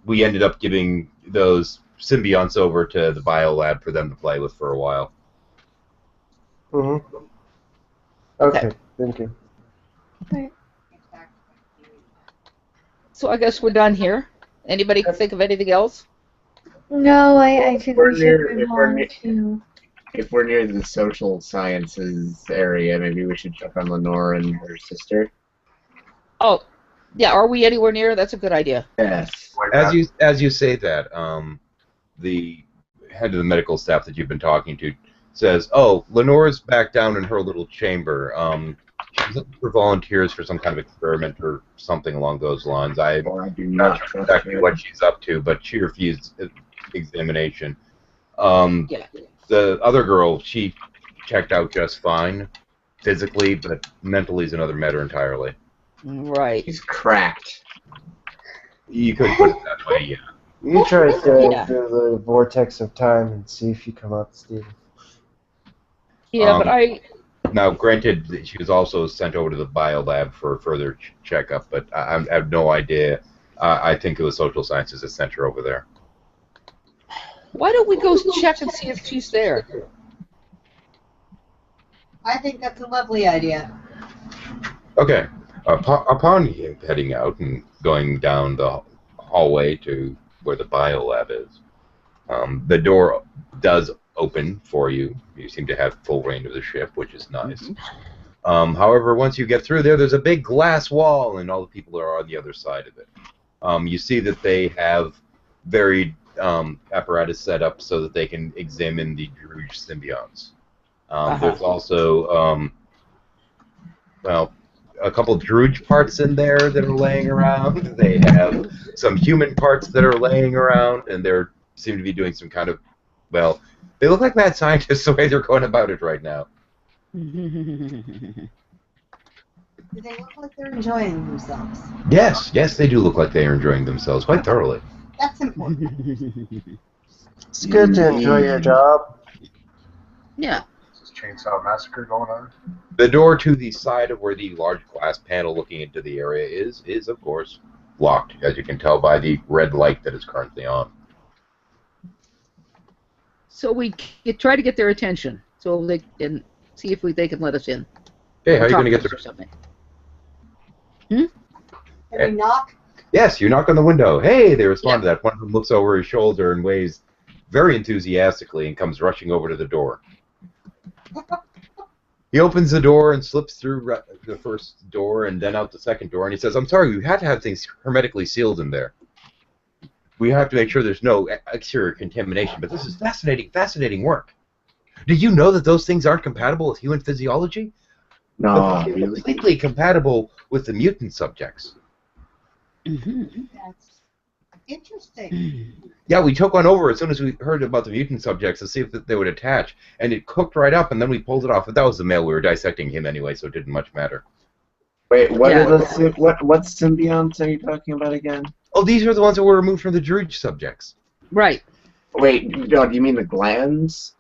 We ended up giving those symbionts over to the biolab for them to play with for a while. Mm-hmm. Okay. Thank you. So I guess we're done here. Anybody can think of anything else? No, I think We're we near- should if move we're on near- to. If we're near the social sciences area, maybe we should check on Lenore and her sister. Oh, yeah. Are we anywhere near? That's a good idea. Yes. As you say that, the head of the medical staff that you've been talking to says, "Oh, Lenore's back down in her little chamber. She's looking for volunteers for some kind of experiment or something along those lines. I'm Well, I do not not sure trust exactly her. what she's up to, but she refused examination. Yeah. The other girl, she checked out just fine, physically, but mentally is another matter entirely. Right. He's cracked. You could put it that way, yeah. You try to Yeah. through the vortex of time and see if you come up, Steve. Yeah, but I. Now, granted, she was also sent over to the biolab for a further checkup, but I have no idea. I think it was social sciences that sent her over there. Why don't we go check and see if she's there? I think that's a lovely idea. Okay. Upon heading out and going down the hallway to where the biolab is, the door does open for you. You seem to have full reign of the ship, which is nice. However, once you get through there, there's a big glass wall, and all the people are on the other side of it. You see that they have varied apparatus set up so that they can examine the Druge symbionts. There's also, well, a couple Druge parts in there that are laying around. They have some human parts that are laying around, and they seem to be doing some kind of, well, they look like mad scientists the way they're going about it right now. Do they look like they're enjoying themselves? Yes, they do look like they are enjoying themselves quite thoroughly. That's important. It's good to enjoy your job. Yeah. Is this Chainsaw Massacre going on? The door to the side of where the large glass panel looking into the area is of course, locked, as you can tell by the red light that is currently on. So we try to get their attention, so they can see if they can let us in. Hey, how are you Talk going to get us there? or something. Can we knock? Yes, you knock on the window. Hey, they respond to that. One of them looks over his shoulder and waves very enthusiastically and comes rushing over to the door. He opens the door and slips through the first door and then out the second door, and he says, "I'm sorry, we had to have things hermetically sealed in there. We have to make sure there's no exterior contamination, but this is fascinating work. Did you know that those things aren't compatible with human physiology? No, But they're really. completely compatible with the mutant subjects." That's interesting. Yeah, we took one over as soon as we heard about the mutant subjects to see if they would attach, and it cooked right up, and then we pulled it off. But that was the male. We were dissecting him anyway, so it didn't much matter. Wait, what Yeah. are the what symbionts are you talking about again? Oh, these are the ones that were removed from the Druge subjects. Right. Wait, no, do you mean the glands?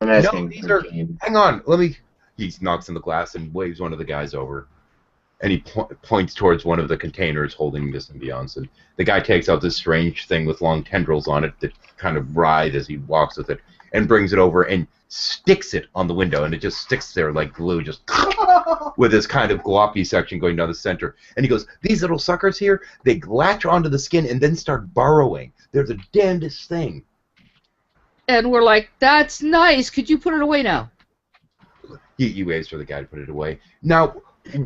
I'm asking. these for are- Jane. Hang on, let me... He knocks in the glass and waves one of the guys over. And he points towards one of the containers holding the symbionts. And the guy takes out this strange thing with long tendrils on it that kind of writhe as he walks with it, and brings it over, and sticks it on the window, and it just sticks there like glue, just with this kind of gloppy section going down the center. And he goes, these little suckers here, they latch onto the skin and then start burrowing. They're the damnedest thing. And we're like, that's nice. Could you put it away now? He waits for the guy to put it away. Now,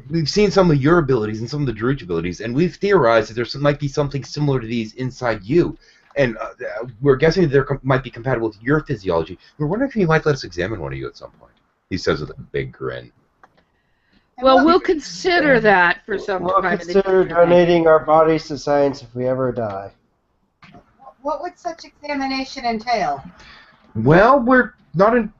we've seen some of your abilities and some of the Druid abilities, and we've theorized that there might be something similar to these inside you. And we're guessing that they might be compatible with your physiology. We're wondering if you might let us examine one of you at some point. He says with a big grin. Well, we'll consider that for some We'll time. consider donating our bodies to science if we ever die. What would such examination entail? Well, we're not in...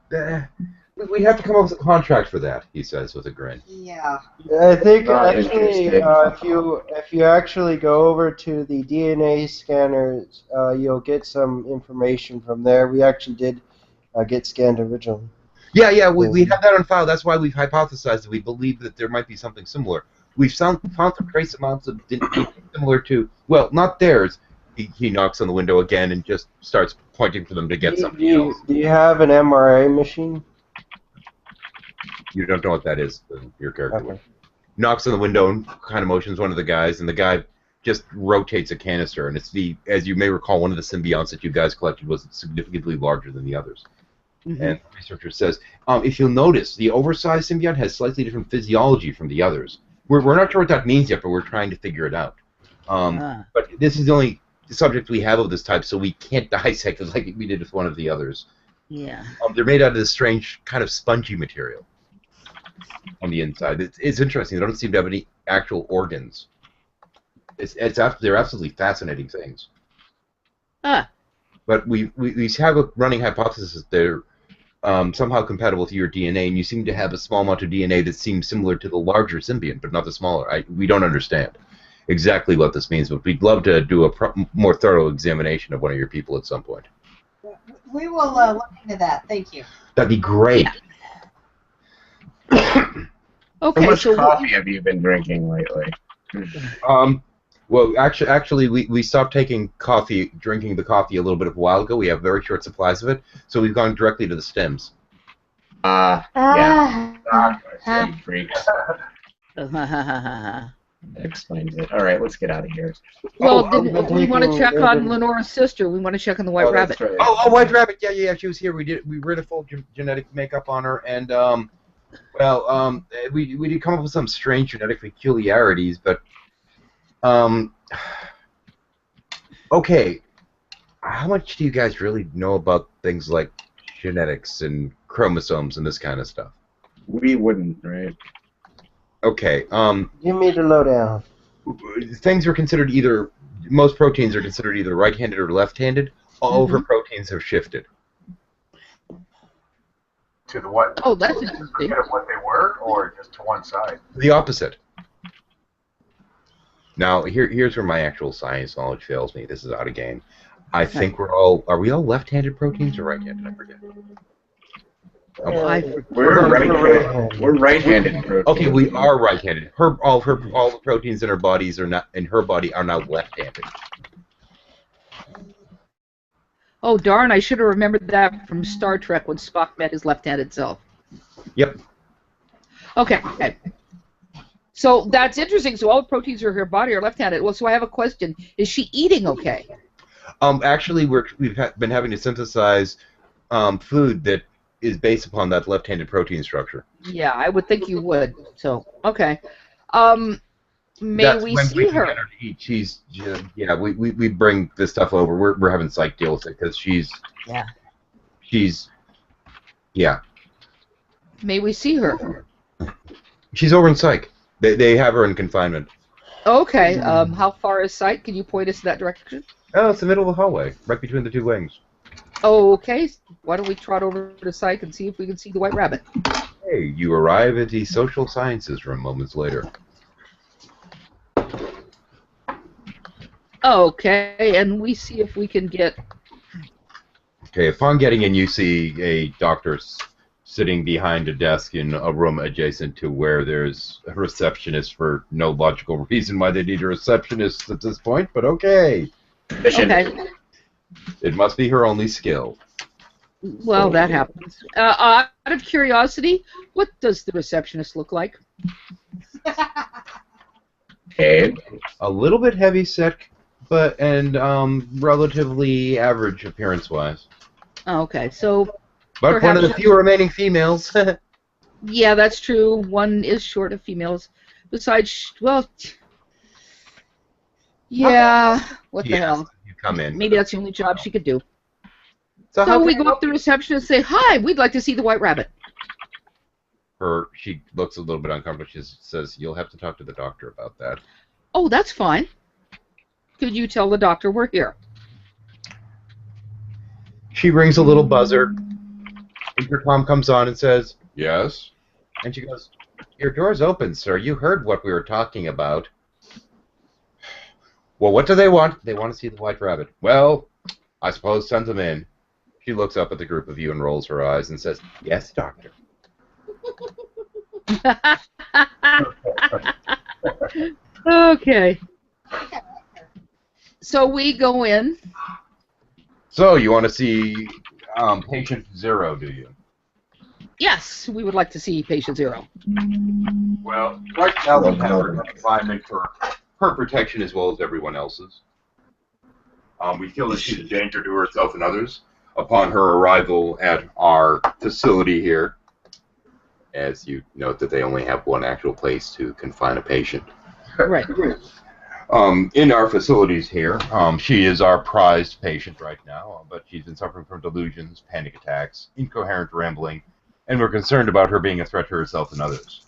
we have to come up with a contract for that, he says with a grin. Yeah. I think Not actually, if you actually go over to the DNA scanners, you'll get some information from there. We actually did get scanned originally. Yeah, we have that on file. That's why we've hypothesized that we believe that there might be something similar. We've found some trace amounts of DNA similar to, well, not theirs. He knocks on the window again and just starts pointing for them to get something else. Do you have an MRI machine? You don't know what that is, your character Okay. would. Knocks on the window and kind of motions one of the guys, and the guy just rotates a canister, and it's as you may recall, one of the symbionts that you guys collected was significantly larger than the others. Mm-hmm. And the researcher says, if you'll notice, the oversized symbiont has slightly different physiology from the others. We're not sure what that means yet, but we're trying to figure it out. But this is the only subject we have of this type, so we can't dissect it like we did with one of the others. Yeah. They're made out of this strange kind of spongy material on the inside. It's interesting. They don't seem to have any actual organs. They're absolutely fascinating things. But we have a running hypothesis that they're somehow compatible with your DNA, and you seem to have a small amount of DNA that seems similar to the larger symbiont, but not the smaller. We don't understand exactly what this means, but we'd love to do a more thorough examination of one of your people at some point. We will look into that. Thank you. That'd be great. Okay, How much so coffee have you been drinking lately? Well, actually, we stopped drinking the coffee a little bit of a while ago. We have very short supplies of it, so we've gone directly to the stems. Yeah. Freaks. Explains it. All right, let's get out of here. well, Oh, we want to taking- check on Lenora's sister. We want to check on the White Rabbit. That's right. Oh, White Rabbit. Yeah, she was here. We ran a full genetic makeup on her, and we did come up with some strange genetic peculiarities, but okay. How much do you guys really know about things like genetics and chromosomes and this kind of stuff? We wouldn't, right? Okay. Give me the lowdown. Things are considered most proteins are considered either right-handed or left-handed. All of her proteins have shifted. To the what? Oh, that's interesting. Forget of what they were, or just to one side? The opposite. Now, here's where my actual science knowledge fails me. This is out of game. I think are we all left-handed proteins or right-handed? I forget. We're right-handed. We're right-handed proteins. Okay, we are right-handed. All the proteins in her bodies are not in her body are now left-handed. Oh, darn, I should have remembered that from Star Trek when Spock met his left-handed self. Yep. Okay. So that's interesting. So all the proteins in her body are left-handed. Well, so I have a question. Is she eating okay? Actually, we've been having to synthesize food that is based upon that left-handed protein structure. Yeah, I would think you would. So, okay. May That's we when see we can her? get her to eat. We bring this stuff over. We're having psych deal with it because she's. May we see her? She's over in psych. They have her in confinement. Okay. How far is sight? Can you point us in that direction? Oh, it's the middle of the hallway, right between the two wings. Okay. Why don't we trot over to psych and see if we can see the White Rabbit? Hey, you arrive at the social sciences room moments later. Okay, and we see if we can get... Okay, upon getting in, you see a doctor sitting behind a desk in a room adjacent to where there's a receptionist for no logical reason why they need a receptionist at this point, but okay. Okay. It must be her only skill. Well, that happens. Out of curiosity, what does the receptionist look like? Okay. A little bit heavy set, but relatively average appearance-wise. Oh, okay, so But one of the perhaps- few remaining females. yeah, that's true. One is short of females. Besides, well, yeah, what the Yes, hell? you come in. Maybe that's the only job she could do. So So how we can go up to the reception and say, "Hi, we'd like to see the White Rabbit." She looks a little bit uncomfortable. She says, "You'll have to talk to the doctor about that." Oh, that's fine. Could you tell the doctor we're here? She rings a little buzzer. Intercom comes on and says, "Yes." And she goes, "Your door's open, sir. You heard what we were talking about." "Well, what do they want?" "They want to see the White Rabbit." "Well, I suppose send them in." She looks up at the group of you and rolls her eyes and says, "Yes, doctor." Okay. So we go in. "So, you want to see patient 0, do you?" Yes, we would like to see patient 0. "Well, right now we have her confinement for her protection as well as everyone else's. We feel that she's a danger to herself and others upon her arrival at our facility here. As you note that they only have one actual place to confine a patient. Right. In our facilities here, she is our prized patient right now, but she's been suffering from delusions, panic attacks, incoherent rambling, and we're concerned about her being a threat to herself and others.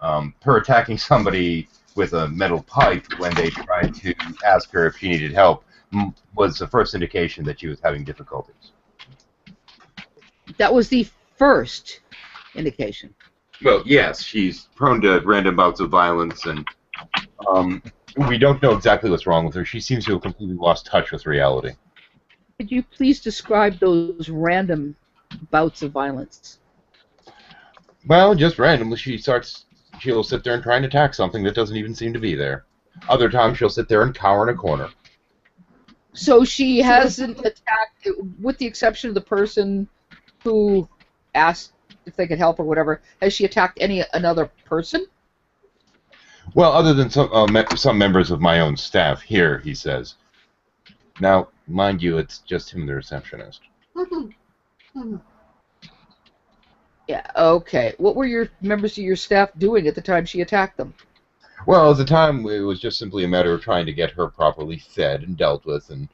Her attacking somebody with a metal pipe when they tried to ask her if she needed help was the first indication that she was having difficulties." That was the first indication. "Well, yes, she's prone to random bouts of violence, and we don't know exactly what's wrong with her. She seems to have completely lost touch with reality." Could you please describe those random bouts of violence? "Well, just randomly, she'll sit there and try and attack something that doesn't even seem to be there. Other times, she'll sit there and cower in a corner." So she hasn't attacked, with the exception of the person who asked if they could help or whatever, has she attacked another person? "Well, other than some members of my own staff here," he says. Now, mind you, it's just him, the receptionist. Yeah, okay. What were your members of your staff doing at the time she attacked them? Well, at the time, it was just simply a matter of trying to get her properly fed and dealt with, and,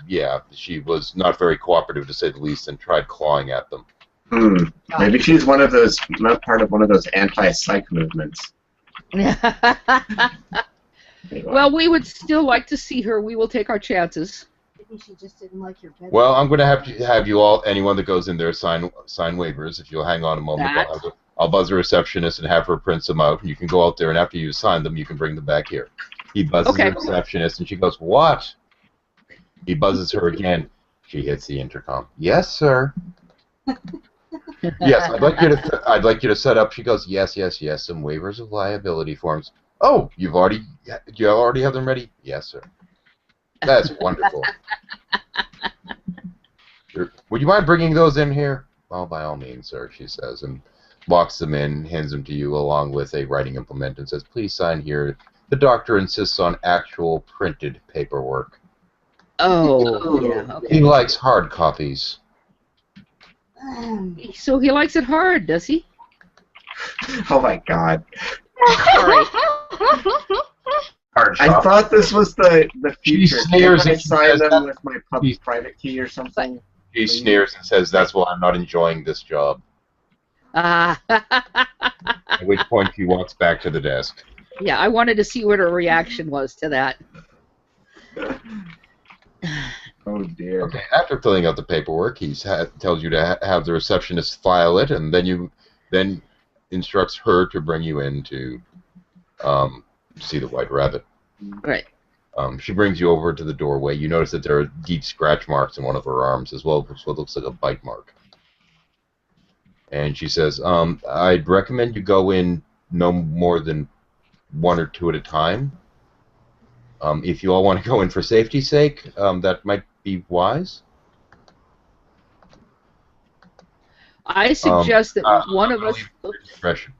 yeah, she was not very cooperative, to say the least, and tried clawing at them. Maybe she's one of those, not part of one of those anti-psych movements. Well, we would still like to see her. We will take our chances. Maybe she just didn't like your bed. Well, I'm going to have you all, anyone that goes in there, sign waivers. If you'll hang on a moment, I'll buzz the receptionist and have her print them out, and you can go out there, and after you sign them, you can bring them back here. He buzzes the receptionist, and she goes, "What?" He buzzes her again. She hits the intercom. "Yes, sir." "Yes, I'd like you to set up." She goes, "Yes, yes, yes. Some waivers of liability forms." "Oh, do you already have them ready?" "Yes, sir." "That's wonderful." "Would you mind bringing those in here?" "Well, by all means, sir," she says, and walks them in, hands them to you along with a writing implement, and says, "Please sign here. The doctor insists on actual printed paperwork. Oh, yeah, okay. He likes hard copies." So he likes it hard, does he? Oh my god. Sorry. Hard I shop. thought this was the future. sneers Can I and sign says them that- with my private key or something? She sneers and says, "That's why I'm not enjoying this job." At which point she walks back to the desk. Yeah, I wanted to see what her reaction was to that. Oh dear. Okay, after filling out the paperwork, he tells you to have the receptionist file it, and then instructs her to bring you in to see the White Rabbit. Right. She brings you over to the doorway. You notice that there are deep scratch marks in one of her arms, as well as what looks like a bite mark. And she says, "I'd recommend you go in no more than one or two at a time. If you all want to go in for safety's sake, that might be wise." I suggest that one of us. Discretion.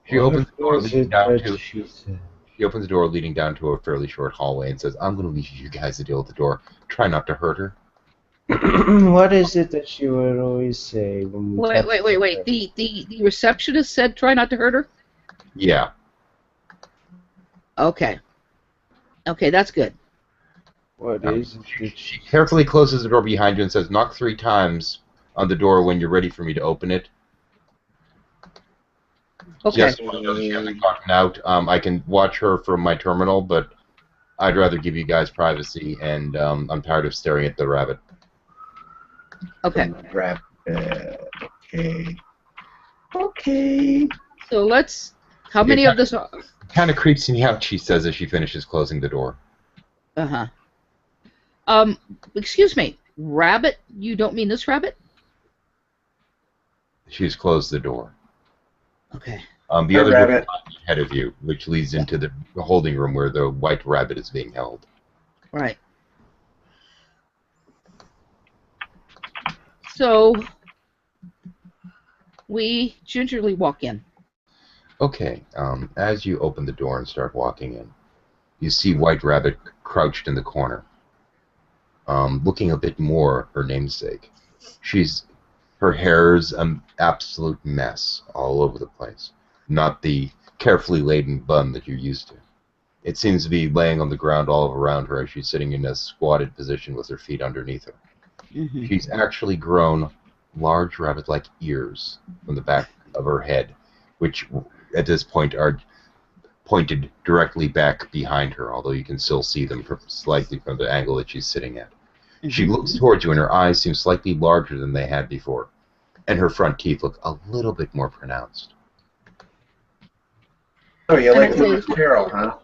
She opens the door leading down to. She opens the door leading down to a fairly short hallway and says, "I'm going to leave you guys to deal with the door. Try not to hurt her." What is it that she would always say when we Wait. The receptionist said, "Try not to hurt her." Yeah. Okay. Okay, that's good. What is it? She carefully closes the door behind you and says, "Knock 3 times on the door when you're ready for me to open it." Okay. Yes, she hasn't gotten out. I can watch her from my terminal, but I'd rather give you guys privacy, and I'm tired of staring at the rabbit. Okay. Okay. Okay. So let's. How many of this are? Kind of creeps me out, she says as she finishes closing the door. Excuse me, rabbit? You don't mean this rabbit? She's closed the door. Okay. The other rabbit door is ahead of you, which leads into the holding room where the white rabbit is being held. Right. So we gingerly walk in. Okay. As you open the door and start walking in, you see White Rabbit crouched in the corner, looking a bit more her namesake. Her hair's an absolute mess all over the place. Not the carefully laden bun that you're used to. It seems to be laying on the ground all around her as she's sitting in a squatted position with her feet underneath her. Mm-hmm. She's actually grown large rabbit-like ears from the back of her head, which at this point are pointed directly back behind her, although you can still see them slightly from the angle that she's sitting at. Mm-hmm. She looks towards you, and her eyes seem slightly larger than they had before, and her front teeth look a little bit more pronounced. Oh, you like Lewis Carroll, huh?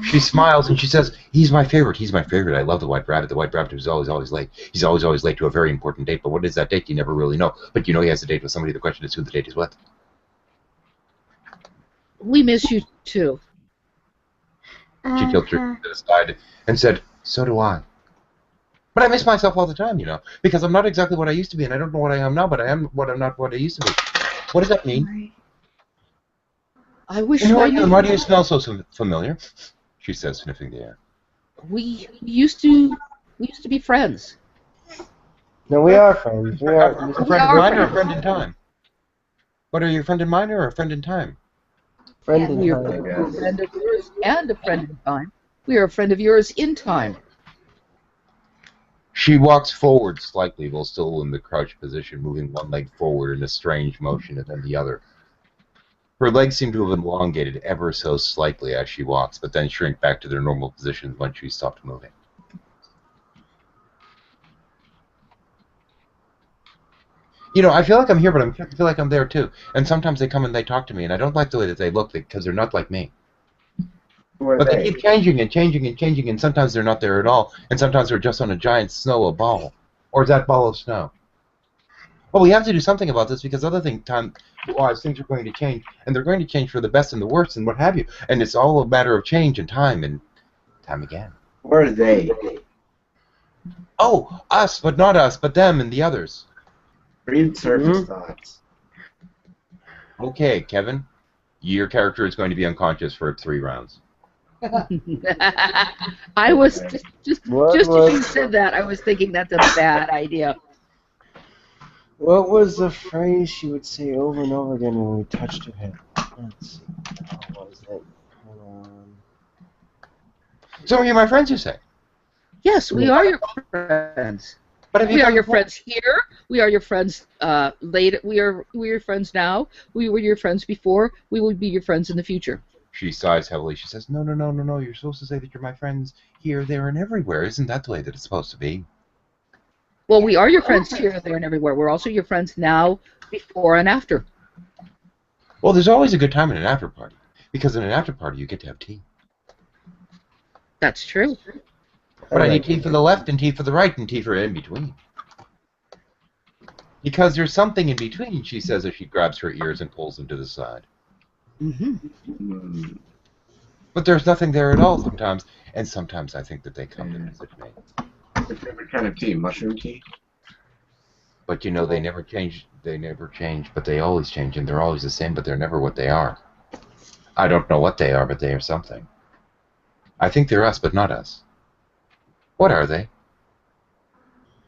She smiles and she says, "He's my favorite. He's my favorite. I love the White Rabbit. The White Rabbit is always late. He's always late to a very important date. But what is that date? You never really know. But you know he has a date with somebody. The question is who the date is with." We miss you too. She tilted her to the side and said, "So do I. But I miss myself all the time, you know, because I'm not exactly what I used to be, and I don't know what I am now, but I am what I'm not what I used to be. What does that mean?" I wish I knew. Why do you smell so familiar? She says, sniffing the air. We used to be friends. No, we are friends. We are. A friend in mind or a friend in time? What are you, a friend in mind or a friend in time? Friend in We're time. a friend of yours and a friend in time. We are a friend of yours in time. She walks forward slightly while still in the crouched position, moving one leg forward in a strange motion and then the other. Her legs seem to have elongated ever so slightly as she walks, but then shrink back to their normal positions once she stopped moving. You know, I feel like I'm here, but I feel like I'm there too. And sometimes they come and they talk to me, and I don't like the way that they look because they're not like me. But they keep changing and changing and changing, and sometimes they're not there at all, and sometimes they're just on a giant snow ball. Or is that ball of snow? Well, we have to do something about this because things are going to change, and they're going to change for the best and the worst and what have you. And it's all a matter of change and time again. Where are they? Oh, us, but not us, but them and the others. Read surface thoughts. Okay, Kevin, your character is going to be unconscious for 3 rounds. I was just as you said that, I was thinking that's a bad idea. What was the phrase she would say over and over again when we touched her head? Let's see. What was it? Hold on. So are you my friends, you say? Yes, we are your friends. But we are your friends here. We are your friends later. We are your friends now. We were your friends before. We will be your friends in the future. She sighs heavily. She says, No. You're supposed to say that you're my friends here, there, and everywhere. Isn't that the way that it's supposed to be? Well, we are your friends here, there, and everywhere. We're also your friends now, before, and after. Well, there's always a good time in an after party. Because in an after party, you get to have tea. That's true. But I need tea for the left and tea for the right and tea for in between. Because there's something in between, she says as she grabs her ears and pulls them to the side. Mm-hmm. But there's nothing there at all sometimes, and sometimes I think that they come to visit me. What kind of tea? Mushroom tea? But you know, they never change. They never change, but they always change, and they're always the same, but they're never what they are. I don't know what they are, but they are something. I think they're us, but not us. What are they?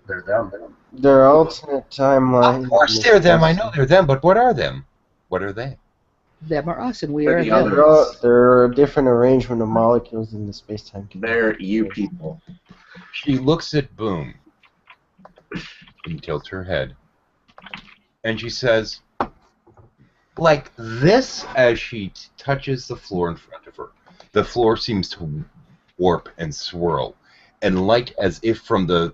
They're them. Their alternate timeline. Of course they're them. I know they're them, but what are them? What are they? Them or us, and we They're are the them. others. They're a different arrangement of molecules in the space-time continuum. They're you people. She looks at Boom and tilts her head, and she says, like this, as she touches the floor in front of her. The floor seems to warp and swirl, and light, as if from the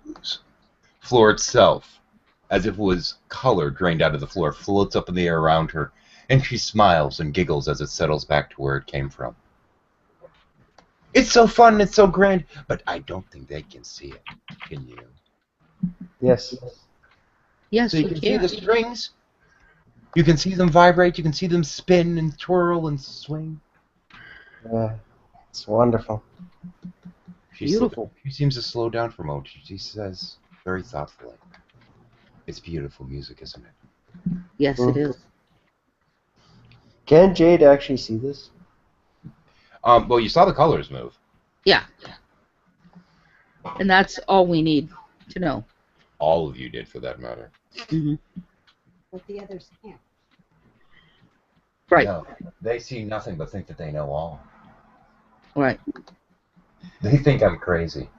floor itself, as if it was color drained out of the floor, floats up in the air around her, and she smiles and giggles as it settles back to where it came from. It's so fun and it's so grand, but I don't think they can see it. Can you? Yes. Yes, So you we can see can. the strings. You can see them vibrate. You can see them spin and twirl and swing. Yeah. It's wonderful. Beautiful. She seems to slow down for a moment. She says very thoughtfully, "It's beautiful music, isn't it?" Yes, it is. Can Jade actually see this? Well, you saw the colors move. Yeah. And that's all we need to know. All of you did, for that matter. Hmm. But the others can't. Right. No, they see nothing but think that they know all. Right. They think I'm crazy.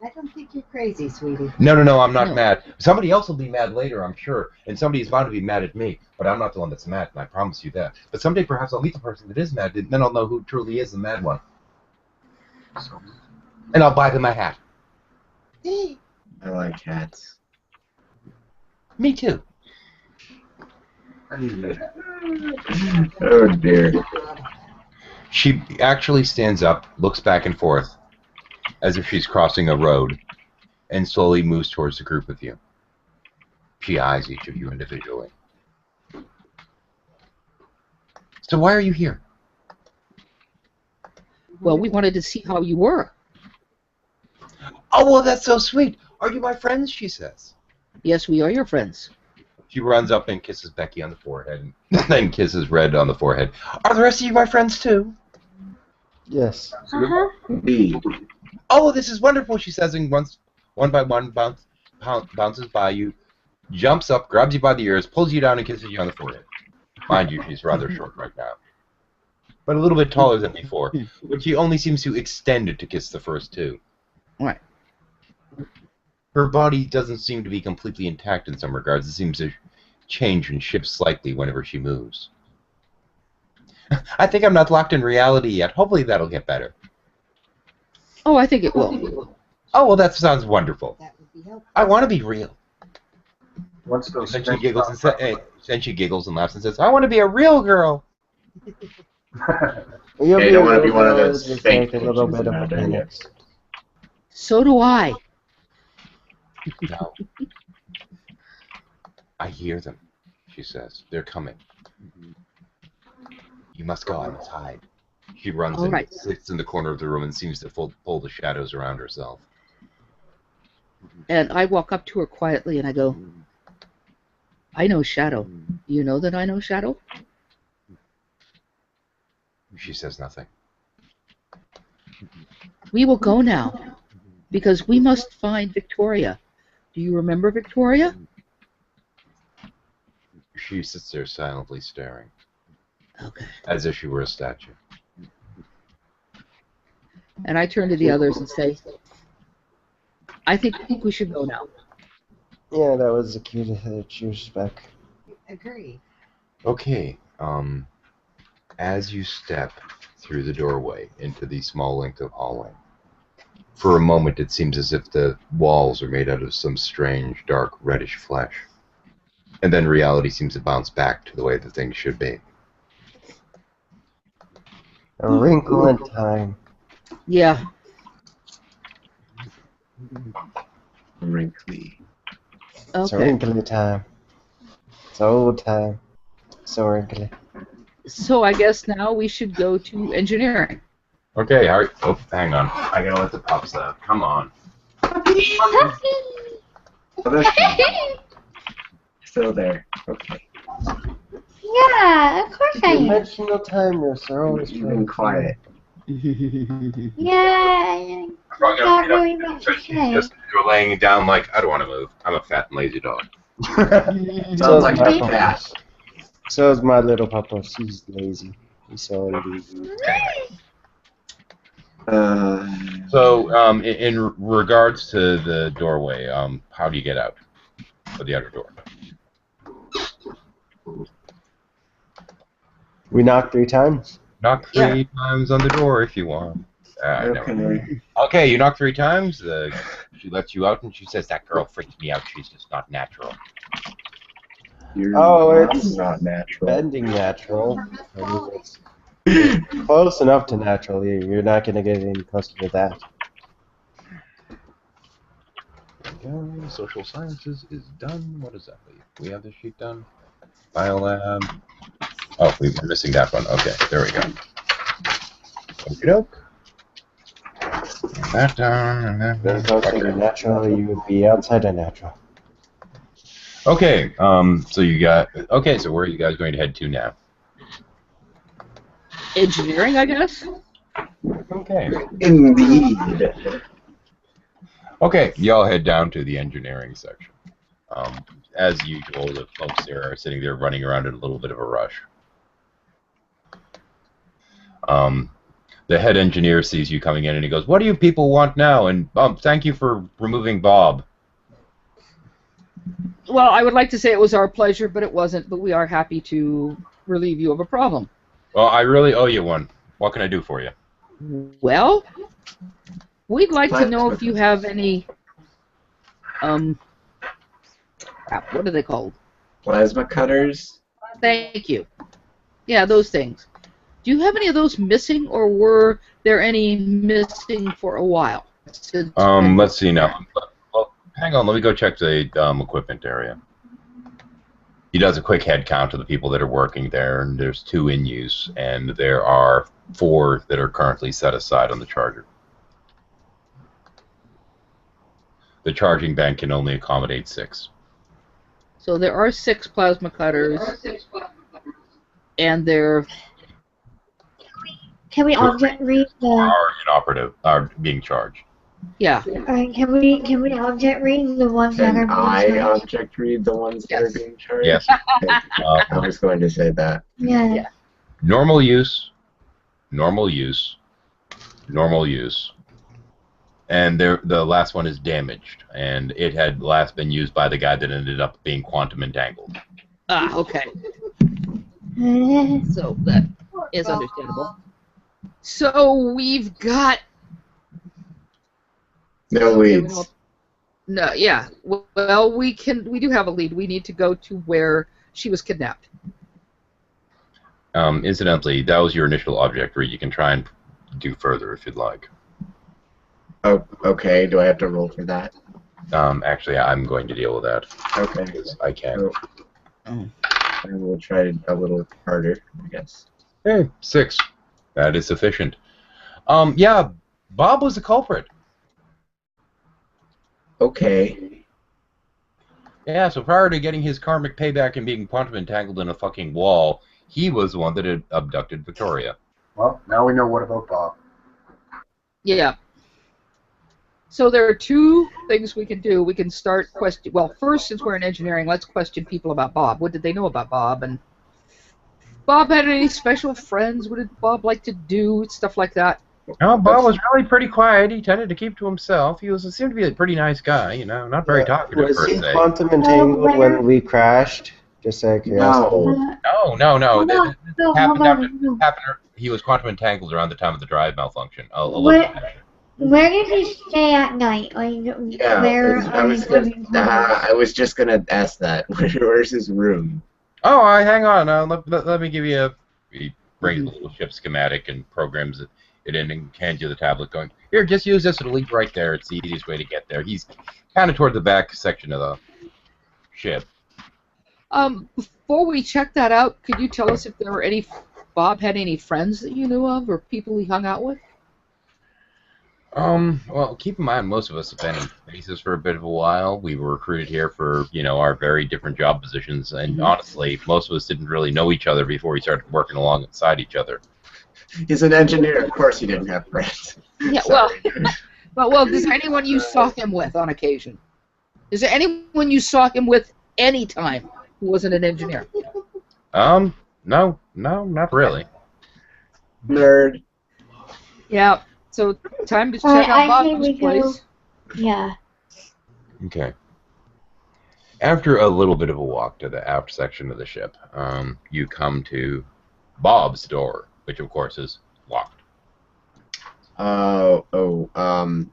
I don't think you're crazy, sweetie. No, I'm not No. mad. Somebody else will be mad later, I'm sure, and somebody's bound to be mad at me, but I'm not the one that's mad, and I promise you that. But someday perhaps I'll meet the person that is mad, and then I'll know who truly is the mad one. And I'll buy them a hat. I like hats. Me too. I need that. Oh dear. She actually stands up, looks back and forth, as if she's crossing a road, and slowly moves towards the group of you. She eyes each of you individually. So why are you here? Well, we wanted to see how you were. Oh, well, that's so sweet. Are you my friends? She says. Yes, we are your friends. She runs up and kisses Becky on the forehead, and then kisses Red on the forehead. Are the rest of you my friends too? Yes. Uh-huh. B. Oh, this is wonderful, she says, and one by one bounces by you, jumps up, grabs you by the ears, pulls you down, and kisses you on the forehead. Mind you, she's rather short right now, but a little bit taller than before, but she only seems to extend it to kiss the first two. Right. Her body doesn't seem to be completely intact in some regards. It seems to change and shift slightly whenever she moves. I think I'm not locked in reality yet. Hopefully that'll get better. Oh, I think it will. Oh, well, that sounds wonderful. That would be helpful. I want to be real. Once those Then she strings giggles and stop then she giggles and laughs and says, "I want to be a real girl." You'll Yeah, you don't wanna be able one of to those detect fake a little pigeons bit of out a there, yeah. phoenix. So do I. No. I hear them, she says. They're coming. You must go. I must hide. She runs All and right. sits in the corner of the room and seems to pull the shadows around herself. And I walk up to her quietly and I go, I know Shadow. You know that I know Shadow? She says nothing. We will go now, because we must find Victoria. Do you remember Victoria? She sits there silently staring, Okay. as if she were a statue. And I turn to the others and say, I think we should go now. Yeah, that was the cue to choose back. Agree. Okay, as you step through the doorway into the small length of hallway, for a moment it seems as if the walls are made out of some strange, dark, reddish flesh. And then reality seems to bounce back to the way that things should be. A wrinkle in time. Yeah. Wrinkly. It's a Okay. wrinkly time. It's old time. So wrinkly. So I guess now we should go to engineering. Okay, oh, hang on. I gotta let the pups out. Come on. Oh, there's still there. Okay. Yeah, of course I am. Dimensional timers are always You've been quiet. Yeah, Probably not gonna really much to say. just you're laying down like I don't want to move. I'm a fat and lazy dog. Sounds like my cat. So is my little papa. She's lazy. He's so lazy. So, in regards to the doorway, how do you get out? Or the outer door? We knocked 3 times. Knock 3 times on the door if you want. Okay, you knock 3 times. She lets you out, and she says, "That girl freaks me out. She's just not natural." It's not natural. bending natural. I mean, it's close enough to natural. You're not going to get any closer to that. Okay, social sciences is done. What does that leave? We have this sheet done. Biolab. Oh, we're missing that one. Okay, there we go. Okey-doke. That done, and then... If closer to natural, you would be outside of natural. Okay, so you got... Okay, so where are you guys going to head to now? Engineering, I guess? Okay. Indeed. Okay, y'all head down to the engineering section. As usual, the folks there are sitting there running around in a little bit of a rush. The head engineer sees you coming in and he goes, "What do you people want now? And thank you for removing Bob." Well, I would like to say it was our pleasure, but it wasn't. But we are happy to relieve you of a problem. Well, I really owe you one. What can I do for you? Well, we'd like to know if you have any, crap, what are they called? Plasma cutters? Thank you. Yeah, those things. Do you have any of those missing, or were there any missing for a while? Let's see now. Well, hang on, let me go check the equipment area. He does a quick head count of the people that are working there, and there's 2 in use, and there are 4 that are currently set aside on the charger. The charging bank can only accommodate 6. So there are 6 plasma cutters, and they're... Can we object read the? Are inoperative, are being charged. Yeah. Alright, can we object read the ones that are Can being I charged? object read the ones that are being charged? Yes. I was going to say that. Yeah. Normal use, normal use, normal use. And the last one is damaged, and it had last been used by the guy that ended up being quantum entangled. Ah, okay. So that is understandable. So we've got... No leads. No, yeah. Well, we do have a lead. We need to go to where she was kidnapped. Incidentally, that was your initial object read. You can try and do further if you'd like. Oh, okay. Do I have to roll for that? Actually, I'm going to deal with that. Okay. Because I can. I will try a little harder, I guess. Hey, 6. That is sufficient. Yeah, Bob was the culprit. Okay. Yeah, so prior to getting his karmic payback and being quantum entangled in a fucking wall, he was the one that had abducted Victoria. Well, now we know what about Bob. Yeah. So there are 2 things we can do. We can start question. Well, first, since we're in engineering, let's question people about Bob. What did they know about Bob? And Bob had any special friends? What did Bob like to do? Stuff like that. Oh, Bob was really pretty quiet. He tended to keep to himself. He seemed to be a pretty nice guy, you know, not very talkative Was per he se. quantum entangled when we crashed? Just out of curiosity. No. Hold on. He was quantum entangled around the time of the drive malfunction. Where did he stay at night? Like, Yeah, where I was just gonna ask that. Where's his room? Oh, hang on. Let me give you a... He brings a little ship schematic and programs it in and hands you the tablet going, "Here, just use this. It'll lead right there. It's the easiest way to get there." He's kind of toward the back section of the ship. Before we check that out, could you tell us if there were Bob had any friends that you knew of or people he hung out with? Well, keep in mind, most of us have been in bases for a bit of a while. We were recruited here for, our very different job positions, and honestly, most of us didn't really know each other before we started working alongside each other. He's an engineer. Of course, he didn't have friends. Yeah, Sorry. well, is there anyone you saw him with on occasion? Is there anyone you saw him with any time who wasn't an engineer? No, not really. Nerd. Yeah, so time to Alright, check out I say Bob's we go. place. Yeah. Okay. After a little bit of a walk to the aft section of the ship, you come to Bob's door, which of course is locked.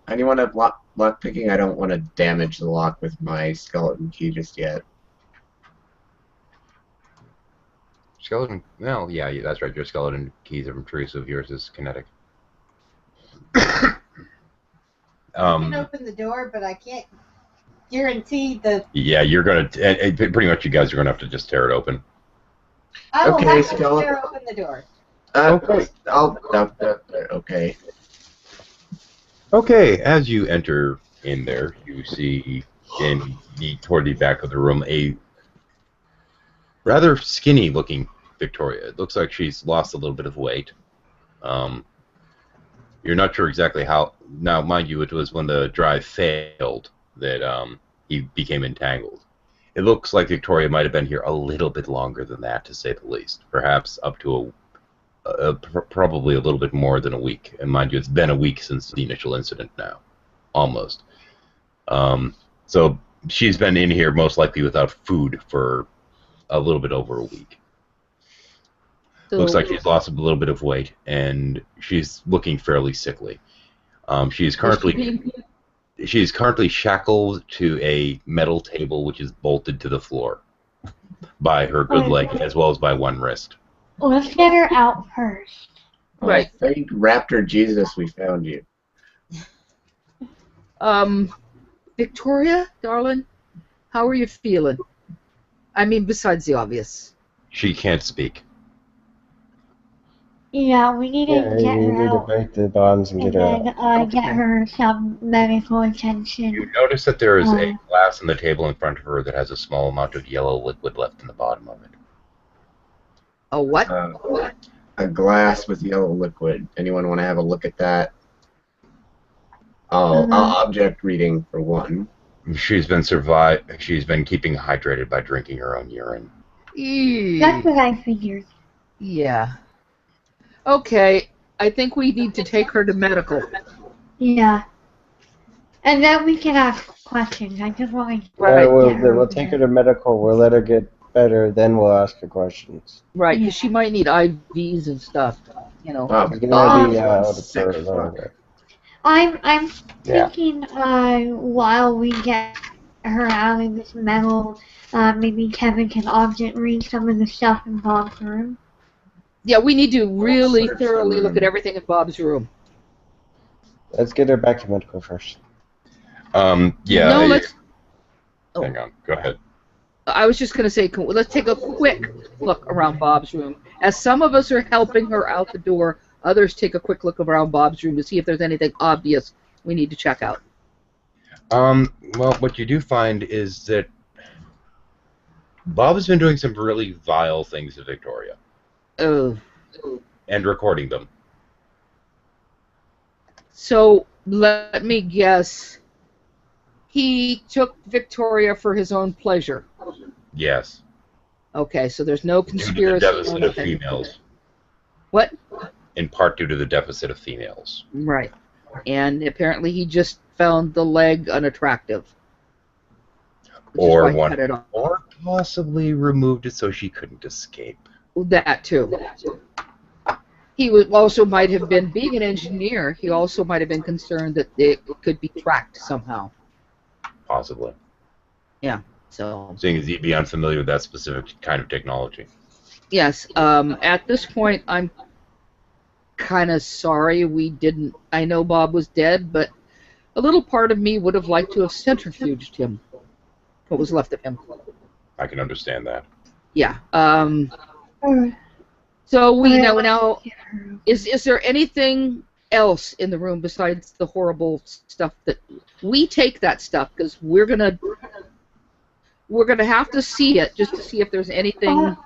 Anyone have lock picking? I don't want to damage the lock with my skeleton key just yet. Skeleton? Well, yeah, that's right. Your skeleton keys are intrusive. Yours is kinetic. I can open the door, but I can't guarantee the. Yeah, you're gonna. Pretty much, you guys are gonna have to just tear it open. I will Okay, have to skeleton. tear open the door. Okay. Okay. Okay, as you enter in there, you see toward the back of the room a rather skinny-looking Victoria. It looks like she's lost a little bit of weight. You're not sure exactly how. Now, mind you, it was when the drive failed that he became entangled. It looks like Victoria might have been here a little bit longer than that, to say the least. Perhaps up to probably a little bit more than a week. And mind you, it's been a week since the initial incident now. Almost. So she's been in here most likely without food for a little bit over a week. So, Looks like she's lost a little bit of weight, and she's looking fairly sickly. She's currently shackled to a metal table which is bolted to the floor by her good leg as well as by one wrist. Let's get her out first. Right. Thank Raptor Jesus we found you. Victoria, darling, how are you feeling? I mean, besides the obvious. She can't speak. Yeah, we need to Yeah, get you her need to out break the bonds and and get her out. then get her some medical attention. You notice that there is a glass on the table in front of her that has a small amount of yellow liquid left in the bottom of it. A what? A glass with yellow liquid. Anyone want to have a look at that? Object reading for one. She's been keeping hydrated by drinking her own urine. That's what I figured. Yeah. Okay, I think we need to take her to medical. Yeah. And then we can ask questions. I just want to Right. We'll take her to medical. We'll let her get better. Then we'll ask her questions. Right, because she might need IVs and stuff, you know. She's gonna be out for a little bit. I'm thinking while we get her out of this metal, maybe Kevin can object read some of the stuff in Bob's room. Yeah, we need to really thoroughly look at everything in Bob's room. Let's get her back to medical first. Yeah. No, let's... Hang on. Go ahead. I was just going to say, let's take a quick look around Bob's room. As some of us are helping her out the door, others take a quick look around Bob's room to see if there's anything obvious we need to check out. Well, what you do find is that Bob has been doing some really vile things to Victoria. Oh. And recording them. So, let me guess. He took Victoria for his own pleasure. Yes. Okay, so there's no Due to the conspiracy. deficit of females. What? In part due to the deficit of females. Right. And apparently he just found the leg unattractive. Or Cut it off. or possibly removed it so she couldn't escape. That too. He also might have been, being an engineer, he also might have been concerned that it could be tracked somehow. Possibly. Yeah, so... Seeing as he'd be unfamiliar with that specific kind of technology. Yes, at this point, I'm kind of sorry we didn't... I know Bob was dead, but a little part of me would have liked to have centrifuged him. What was left of him. I can understand that. Yeah, so we know now... Is there anything else in the room besides the horrible stuff that we take that stuff because we're gonna have to see it just to see if there's anything.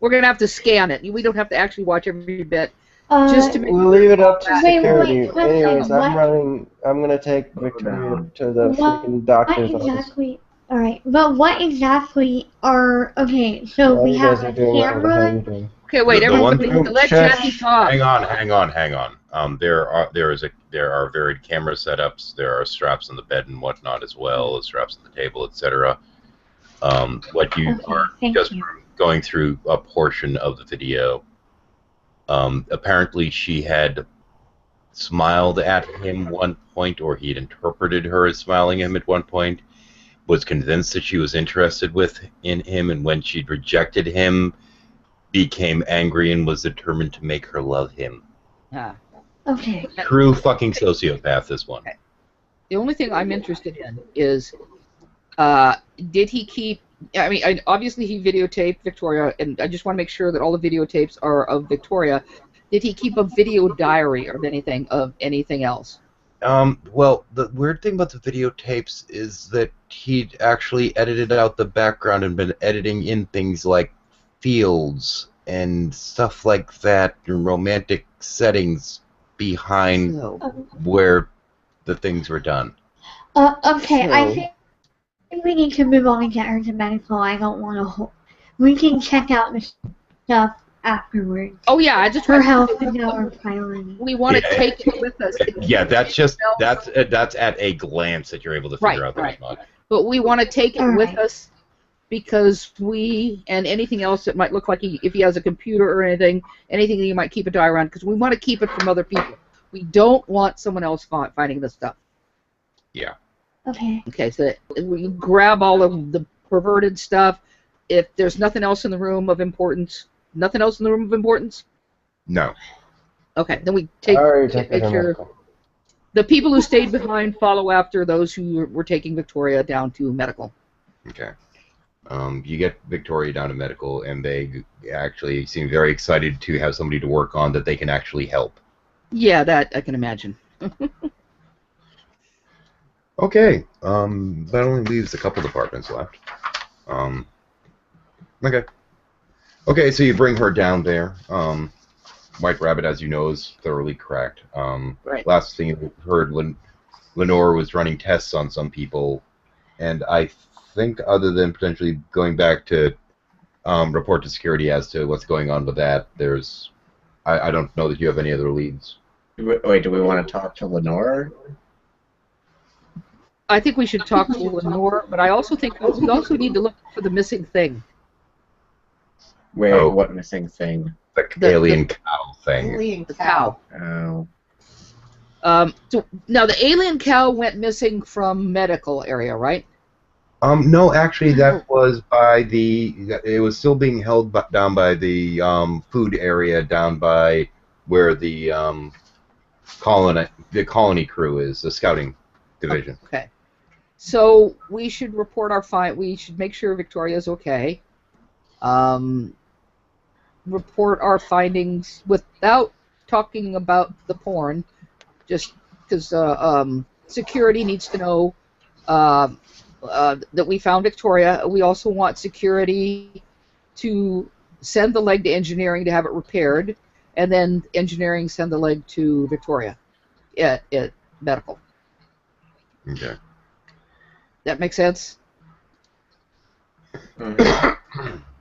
We're gonna have to scan it. We don't have to actually watch every bit. Just to make We'll leave it up to Wait, security. wait, Anyways, what? I'm gonna take Victoria to the freaking doctor's What office. exactly? Alright, but what exactly are... Okay, so Well, we you have guys are a doing well. How are camera. you doing? Okay, wait, The everybody, one let Jackie talk. Hang on. There are varied camera setups. There are straps on the bed and whatnot as well, straps on the table, etc. What you Okay, are thank just you. going through a portion of the video. Apparently, she had smiled at him one point, or he had interpreted her as smiling at him at one point. Was convinced that she was interested in him, and when she rejected him, became angry and was determined to make her love him. Ah. Okay. True fucking sociopath, this one. The only thing I'm interested in is, did he keep? I mean, obviously he videotaped Victoria, and I just want to make sure that all the videotapes are of Victoria. Did he keep a video diary of anything else? Well, the weird thing about the videotapes is that he'd actually edited out the background and been editing in things like fields and stuff like that, and romantic settings behind where the things were done. Okay, I think we need to move on and get her to medical. I don't want to... We can check out the stuff afterwards. Oh yeah, I just Her health is our priority. We want to take it with us. Yeah, that's at a glance that you're able to figure out there's not. But we want to take it with Alright. us because and anything else that might look like if he has a computer or anything that you might keep a diary on, because we want to keep it from other people. We don't want someone else finding this stuff. Yeah. Okay. Okay, so we grab all of the perverted stuff. If there's nothing else in the room of importance. Nothing else in the room of importance? No. Okay, then we take make sure the people who stayed behind follow after those who were taking Victoria down to medical. Okay. You get Victoria down to medical, and they actually seem very excited to have somebody to work on that they can actually help. Yeah, that I can imagine. Okay. That only leaves a couple departments left. Okay. Okay, so you bring her down there. White Rabbit, as you know, is thoroughly cracked. Right. Last thing you heard, Lenore was running tests on some people, and I think other than potentially going back to report to security as to what's going on with that, I don't know that you have any other leads. Wait, do we want to talk to Lenore? I think we should talk to Lenore, but I also think we also need to look for the missing thing. Wait, what missing thing? The alien cow thing. Alien The cow. Oh. So now the alien cow went missing from medical area, right? No, actually, that was it was still being held down by the food area down by where the colony crew is, the scouting division. Okay. So we should report our we should make sure Victoria's okay. Report our findings without talking about the porn, just because security needs to know that we found Victoria. We also want security to send the leg to engineering to have it repaired, and then engineering send the leg to Victoria at medical. Okay. That makes sense?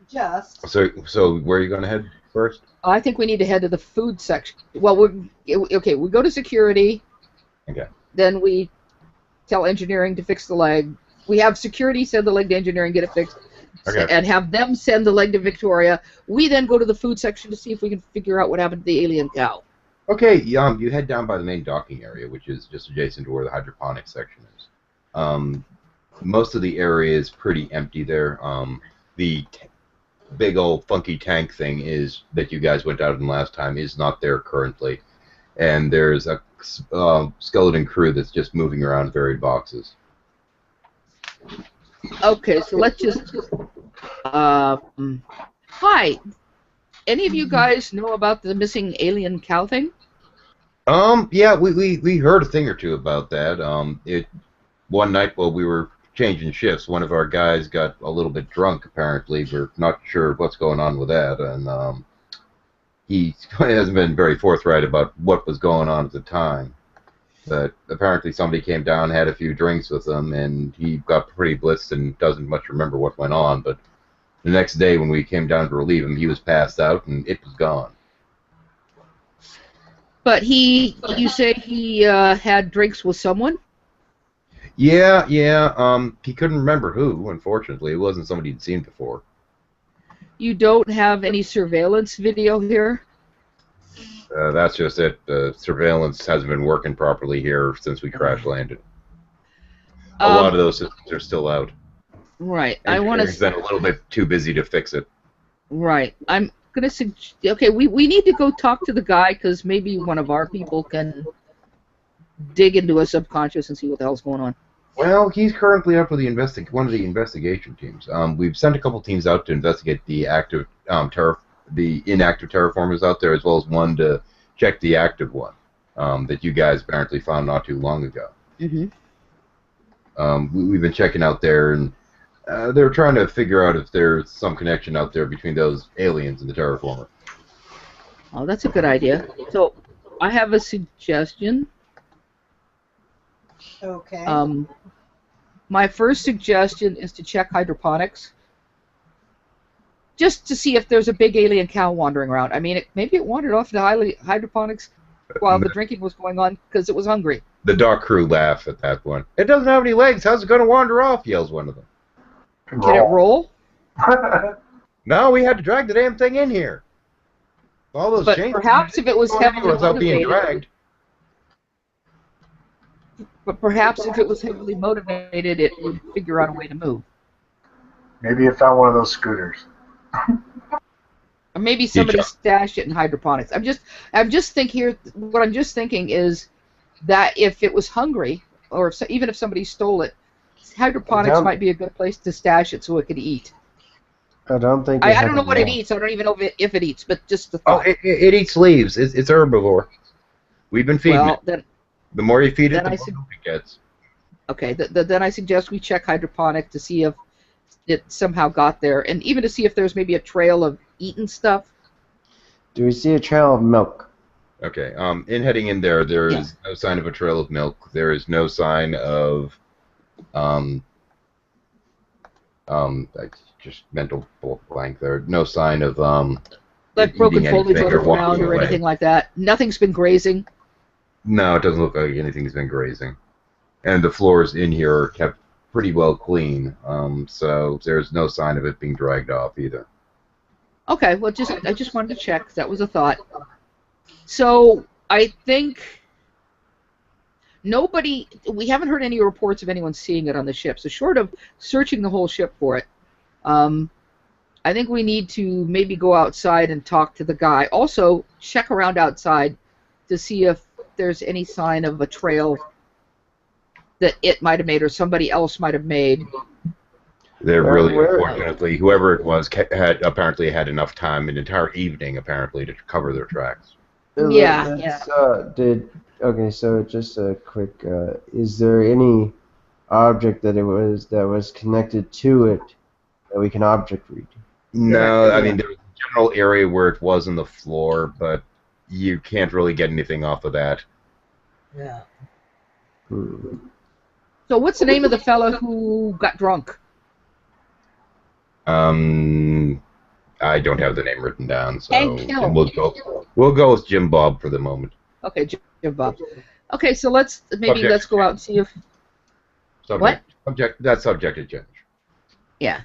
Just. So where are you going to head first? I think we need to head to the food section. Well, we go to security. Okay. Then we tell engineering to fix the leg. We have security send the leg to engineering, get it fixed, Okay. and have them send the leg to Victoria. We then go to the food section to see if we can figure out what happened to the alien cow. Okay, you head down by the main docking area, which is just adjacent to where the hydroponics section is. Most of the area is pretty empty there. The big old funky tank thing that you guys went out in last time is not there currently, and there's a skeleton crew that's just moving around buried boxes. Okay, so let's just. Hi. Any of you guys know about the missing alien cow thing? Yeah, we heard a thing or two about that. One night while we were changing shifts, one of our guys got a little bit drunk. Apparently, we're not sure what's going on with that, and he hasn't been very forthright about what was going on at the time. But apparently, somebody came down, had a few drinks with him, and he got pretty blitzed and doesn't much remember what went on. But the next day, when we came down to relieve him, he was passed out and it was gone. But you say he had drinks with someone? Yeah. He couldn't remember who. Unfortunately, it wasn't somebody he'd seen before. You don't have any surveillance video here? That's just it. Surveillance hasn't been working properly here since we crash landed. A lot of those systems are still out. Right. I want to. Engineering's been a little bit too busy to fix it. Right. I'm gonna suggest. Okay, we need to go talk to the guy because maybe one of our people can dig into his subconscious and see what the hell's going on. Well, he's currently up with one of the investigation teams. We've sent a couple teams out to investigate the active the inactive terraformers out there, as well as one to check the active one that you guys apparently found not too long ago. Mm-hmm. We've been checking out there, and they're trying to figure out if there's some connection out there between those aliens and the terraformer. Oh, that's a good idea. So, I have a suggestion. Okay. My first suggestion is to check hydroponics. Just to see if there's a big alien cow wandering around. I mean, maybe it wandered off to hydroponics while the drinking was going on because it was hungry. The dock crew laugh at that one. It doesn't have any legs. How's it going to wander off? Yells one of them. Can it roll? No, we had to drag the damn thing in here. All those But chains. perhaps if it was heavily without being motivated. dragged. But perhaps if it was heavily motivated, it would figure out a way to move. Maybe it found one of those scooters. Or maybe somebody stashed it in hydroponics. I'm just thinking is that if it was hungry, or even if somebody stole it, hydroponics might be a good place to stash it so it could eat. I don't think. I don't know what it eats. I don't even know if it eats, but just the thought. Oh, it eats leaves. It's herbivore. We've been feeding it. Then, the more you feed it, then the I more it gets. Okay, then I suggest we check hydroponic to see if it somehow got there, and even to see if there's maybe a trail of eaten stuff. Do we see a trail of milk? Okay. In heading in there, there is no sign of a trail of milk. There is no sign of just mental blank there. No sign of like broken foliage on the or ground or anything like that. Nothing's been grazing. No, it doesn't look like anything's been grazing. And the floors in here are kept pretty well clean, so there's no sign of it being dragged off either. Okay, well, I just wanted to check. That was a thought. So I think we haven't heard any reports of anyone seeing it on the ship. So short of searching the whole ship for it, I think we need to maybe go outside and talk to the guy. Also, check around outside to see if there's any sign of a trail that it might have made or somebody else might have made. They're really, unfortunately, whoever it was had apparently had enough time, an entire evening apparently, to cover their tracks. Yeah. Okay, so just a quick, is there any object that was connected to it that we can object read? No, I mean, there was a general area where it was on the floor, but you can't really get anything off of that. Yeah. So what's the name of the fellow who got drunk? I don't have the name written down, so Hank Hill. we'll go with Jim Bob for the moment. Okay, Jim Bob. Okay, so let's go out and see if That's subject to change. Yeah.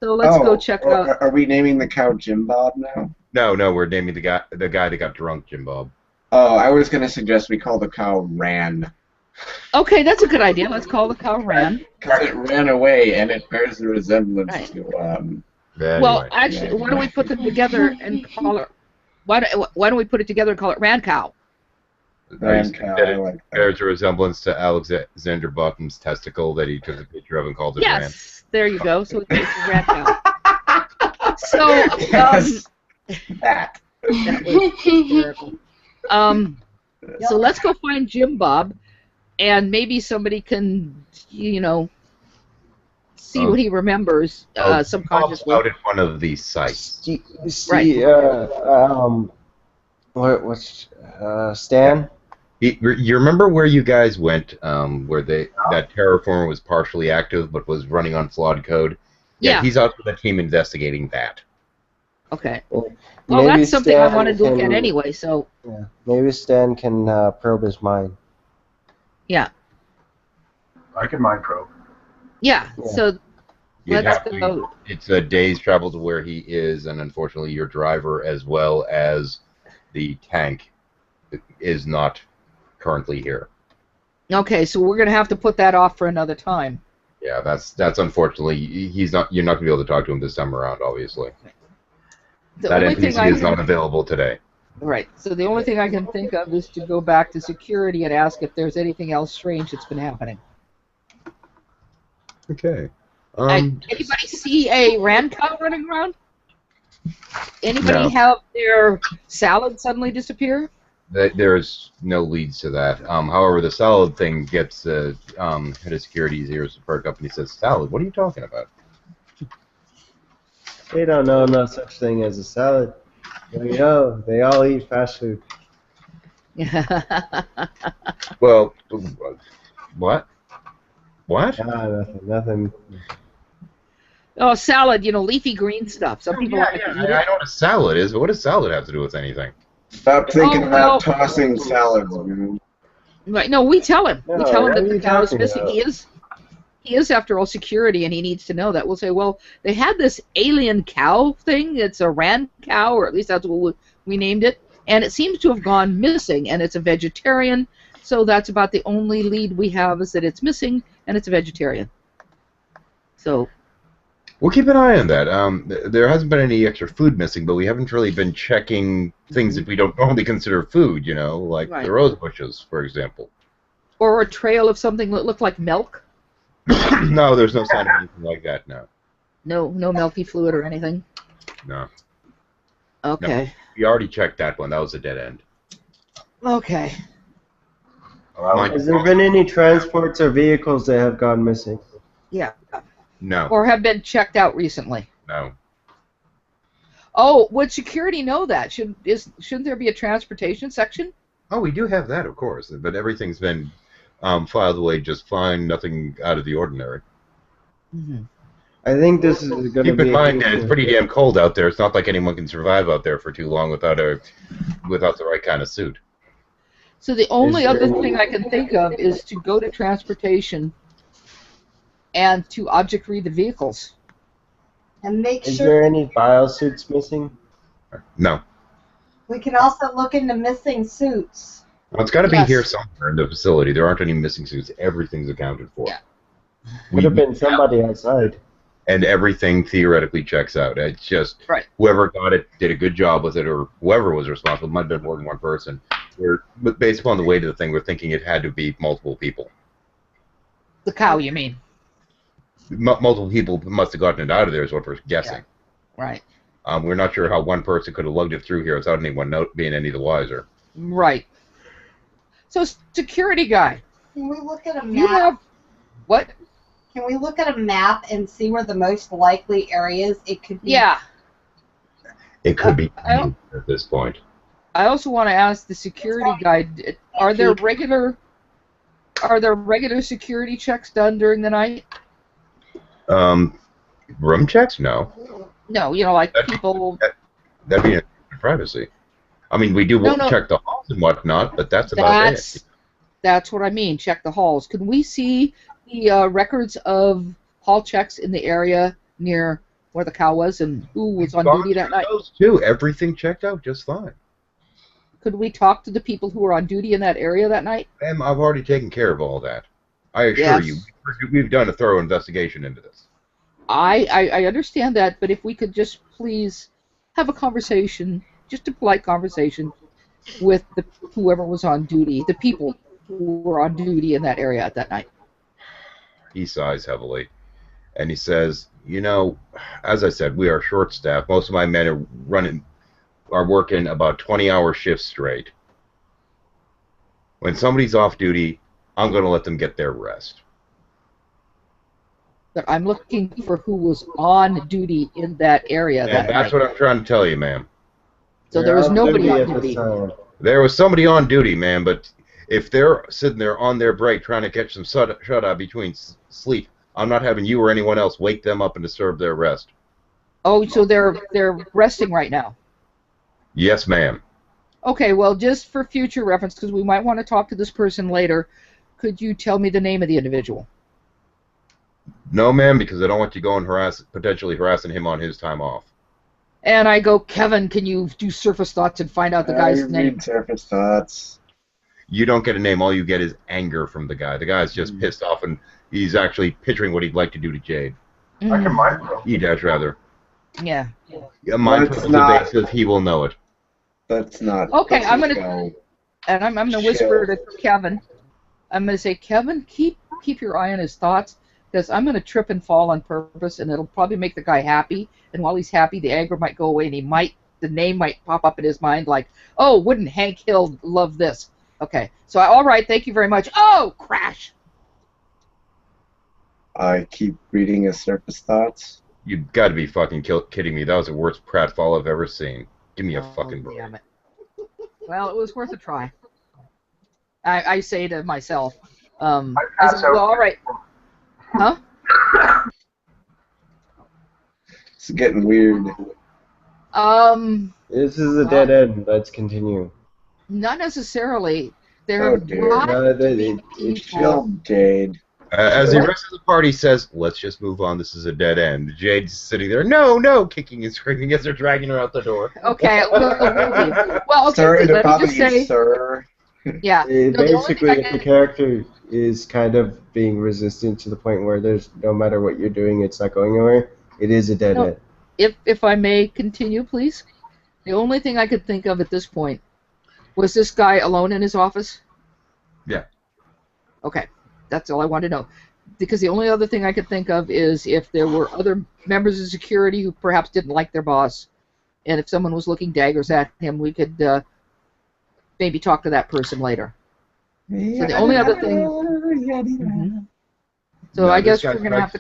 So let's go check out. Are we naming the cow Jim Bob now? No, we're naming the guy that got drunk Jim Bob. Oh, I was gonna suggest we call the cow Ran. Okay, that's a good idea. Let's call the cow Ran. Because it ran away and it bears the resemblance to Well, actually, why don't we put them together and call it? Why don't we put it together and call it Ran Cow? Ran Cow. I like that. Bears a resemblance to Alexander Bottom's testicle that he took a picture of and called it Ran. Yes, there you go. So it's Ran Cow. So Yes. that was hysterical. So let's go find Jim Bob, and maybe somebody can, see what he remembers Bob's subconsciously. out at one of these sites. Stan? You remember where you guys went, where that terraformer was partially active but was running on flawed code? Yeah. He's out with the team investigating that. Okay. Well, Well, maybe that's something I Stan wanted to look at can- anyway, so, Yeah, maybe Stan can probe his mind. yeah. I can mind probe. Yeah, Yeah. so You'd let's have to- go. It's a day's travel to where he is, and unfortunately your driver as well as the tank is not currently here. Okay, so we're going to have to put that off for another time. Yeah, that's unfortunately you're not going to be able to talk to him this time around, obviously. The That only thing NPC is not available today. Right, so the only thing I can think of is to go back to security and ask if there's anything else strange that's been happening. Okay. Anybody see a ran cow running around? Anybody No. have their salad suddenly disappear? There's no leads to that. However, the salad thing gets head of security's ears to perk up, and he says, "Salad? What are you talking about?" They don't know no such thing as a salad. They know they all eat fast food. Well, what? What? Nothing. Oh, salad, leafy green stuff. Some people like to eat I it. know what a salad is, but what does salad have to do with anything? Stop thinking Oh, about well- tossing salads, man. Right, no, we tell him. We No, tell him what that are the you cow is talking missing. about? He is, after all, security, and he needs to know that. We'll say, well, they had this alien cow thing. It's a ran cow, or at least that's what we named it, and it seems to have gone missing, and it's a vegetarian, so that's about the only lead we have is that it's missing, and it's a vegetarian. So, We'll keep an eye on that. There hasn't been any extra food missing, but we haven't really been checking things that we don't normally consider food, like Right. the rose bushes, for example. or a trail of something that looked like milk. No, there's no sign of anything like that, no. No milky fluid or anything. No. Okay. We already checked that one. That was a dead end. Okay. Has there been any transports or vehicles that have gone missing? Yeah. No. Or have been checked out recently. No. Oh, would security know that? Shouldn't there be a transportation section? Oh, we do have that, of course, but everything's been filed away just fine. Nothing out of the ordinary. Mm-hmm. I think this is going to be. Keep in mind that it's pretty damn cold out there. It's not like anyone can survive out there for too long without the right kind of suit. So the only Is there other any- thing I can think of is to go to transportation and to object read the vehicles. And make Is sure there any biosuits missing? No. we can also look into missing suits. Well, it's got to be Yes. here somewhere in the facility. There aren't any missing suits. Everything's accounted for. Yeah. Would have been somebody outside. And everything theoretically checks out. It's just Right. whoever got it did a good job with it, or whoever was responsible. It might have been more than one person. But based upon the weight of the thing, we're thinking it had to be multiple people. The cow, you mean? Multiple people must have gotten it out of there is what we're guessing. Right. We're not sure how one person could have lugged it through here without anyone being any the wiser. Right. So, security guy, Can we look at a you map? have what? Can we look at a map and see where the most likely areas it could be? Yeah. It could be I don't- at this point. I also want to ask the security guy: Are there regular security checks done during the night? Room checks? No. No, like people. That'd be in privacy. I mean, we do No, no. check the halls and whatnot, but that's about it. That's what I mean. Check the halls. Can we see the records of hall checks in the area near where the cow was and who was on duty that night? Those two, everything checked out just fine. Could we talk to the people who were on duty in that area that night? I've already taken care of all that. I assure Yes. you, we've done a thorough investigation into this. I understand that, but if we could just please have a conversation, just a polite conversation, with whoever was on duty, the people who were on duty in that area at that night. He sighs heavily, and he says, as I said, we are short-staffed. Most of my men are working about 20-hour shifts straight. When somebody's off duty, I'm going to let them get their rest. But I'm looking for who was on duty in that area And that that's night. what I'm trying to tell you, ma'am. So there was nobody on at this duty. time. There was somebody on duty, man, but if they're sitting there on their break trying to catch some shut-eye between sleep, I'm not having you or anyone else wake them up and disturb their rest. Oh, so they're resting right now. Yes, ma'am. Okay, well, just for future reference, because we might want to talk to this person later, could you tell me the name of the individual? No, ma'am, because I don't want you going potentially harassing him on his time off. And I go, Kevin, can you do surface thoughts and find out the guy's I name? read surface thoughts. You don't get a name. All you get is anger from the guy. The guy's just pissed off, and he's actually picturing what he'd like to do to Jade. I can mind throw. E-dash, rather. Yeah. Yeah, mind That's throw not- evasive, he will know it. That's not. Okay, let's I'm just gonna- go. And I'm going to whisper to Kevin. I'm going to say, Kevin, keep your eye on his thoughts, because I'm going to trip and fall on purpose, and it'll probably make the guy happy. And while he's happy, the anger might go away, and the name might pop up in his mind, like, oh, wouldn't Hank Hill love this? Okay, so all right, thank you very much. Oh, crash! I keep reading his surface thoughts. You've got to be fucking kidding me. That was the worst pratfall I've ever seen. Give me a fucking break. Damn it. Well, it was worth a try. I say to myself, I pass said, well, out. all right. Huh? It's getting weird. This is a dead end. Let's continue. Not necessarily. There Oh, are dear. lots No, of it people. Kill Jade. As the rest of the party says, let's just move on. This is a dead end. Jade's sitting there, no, kicking and screaming as they're dragging her out the door. Okay, well, okay, Sorry to let me bother just you, say, sir. yeah. No, the only Basically, thing I if the can- character is kind of being resistant to the point where there's no matter what you're doing, it's not going anywhere, it is a dead No. end. if I may continue, please. The only thing I could think of at this point was this guy alone in his office. Yeah. Okay, that's all I wanted to know. Because the only other thing I could think of is if there were other members of security who perhaps didn't like their boss, and if someone was looking daggers at him, we could maybe talk to that person later. So the only other thing. So No, I this guess guy we're gonna have to.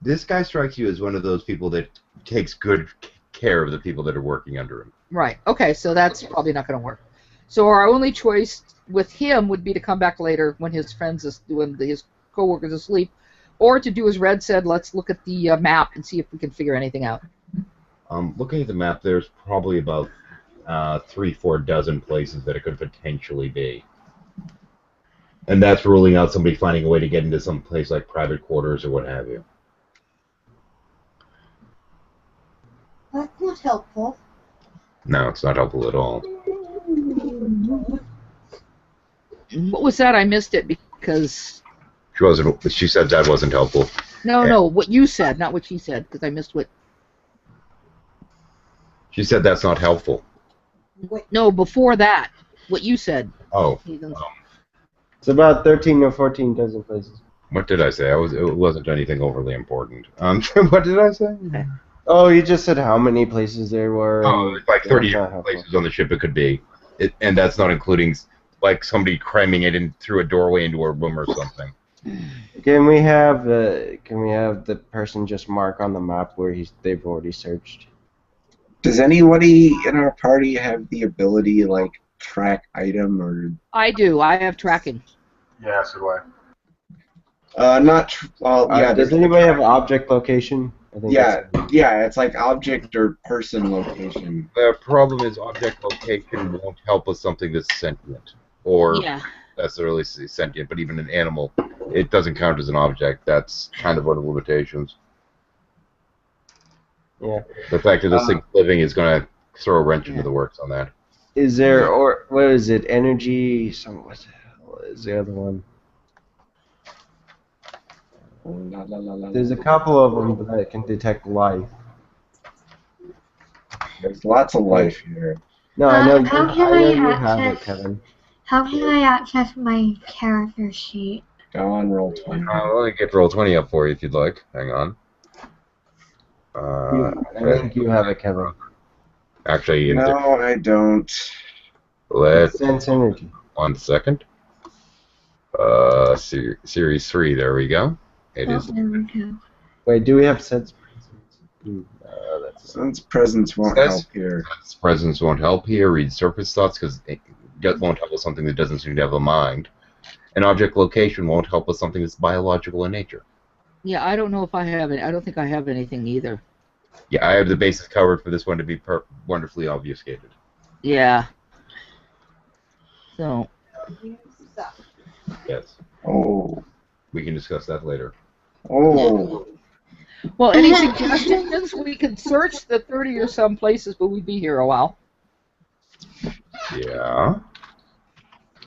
This guy strikes you as one of those people that takes good care of the people that are working under him. Right. Okay, so that's probably not going to work. So our only choice with him would be to come back later when his his coworkers asleep, or to do as Red said, let's look at the map and see if we can figure anything out. Looking at the map, there's probably about 3-4 dozen places that it could potentially be. And that's ruling out somebody finding a way to get into some place like private quarters or what have you. That's not helpful. No, it's not helpful at all. What was that? I missed it because She said that wasn't helpful. no, what you said, not what she said, because I missed what. She said that's not helpful. No, before that, what you said. Oh, It's about 13 or 14 dozen places. what did I say? It wasn't anything overly important. What did I say? Oh, you just said how many places there were. Oh, and like 30 that's not different helpful. places on the ship it could be. And that's not including like somebody cramming it in through a doorway into a room or something. Can we have the person just mark on the map where they've already searched? Does anybody in our party have the ability to, like, track item or... I do. I have tracking. Yeah, so do I. Yeah, Does anybody have object location? I think Yeah, that's- yeah, it's like object or person location. The problem is object location won't help with something that's sentient or Yeah. necessarily sentient, but even an animal, it doesn't count as an object. That's kind of one of the limitations. Yeah. The fact that this thing's living is going to throw a wrench into the works on that. Is there, or what is it? Energy. What the hell is the other one? La, la, la, la, There's a la. couple of them that can detect life. There's lots of life here. No, I know. How I can know I you have it, access- Kevin. How can I access my character sheet? Go on, roll 20. Let me get roll 20 up for you if you'd like. Hang on. I think you have it, Kevin. Actually, No, I don't. let's Sense energy. 1 second. Series 3. There we go. It Oh, is. there we go. Wait, do we have sense? That's Sense presence won't Says- help here. Presence won't help here. Read surface thoughts because it won't help with something that doesn't seem to have a mind. And object location won't help with something that's biological in nature. Yeah, I don't know if I have it. I don't think I have anything either. Yeah, I have the basis covered for this one to be wonderfully obfuscated. Yeah. So, Yes. Oh. We can discuss that later. Oh. well, any suggestions? We could search the 30 or some places, but we'd be here a while. Yeah.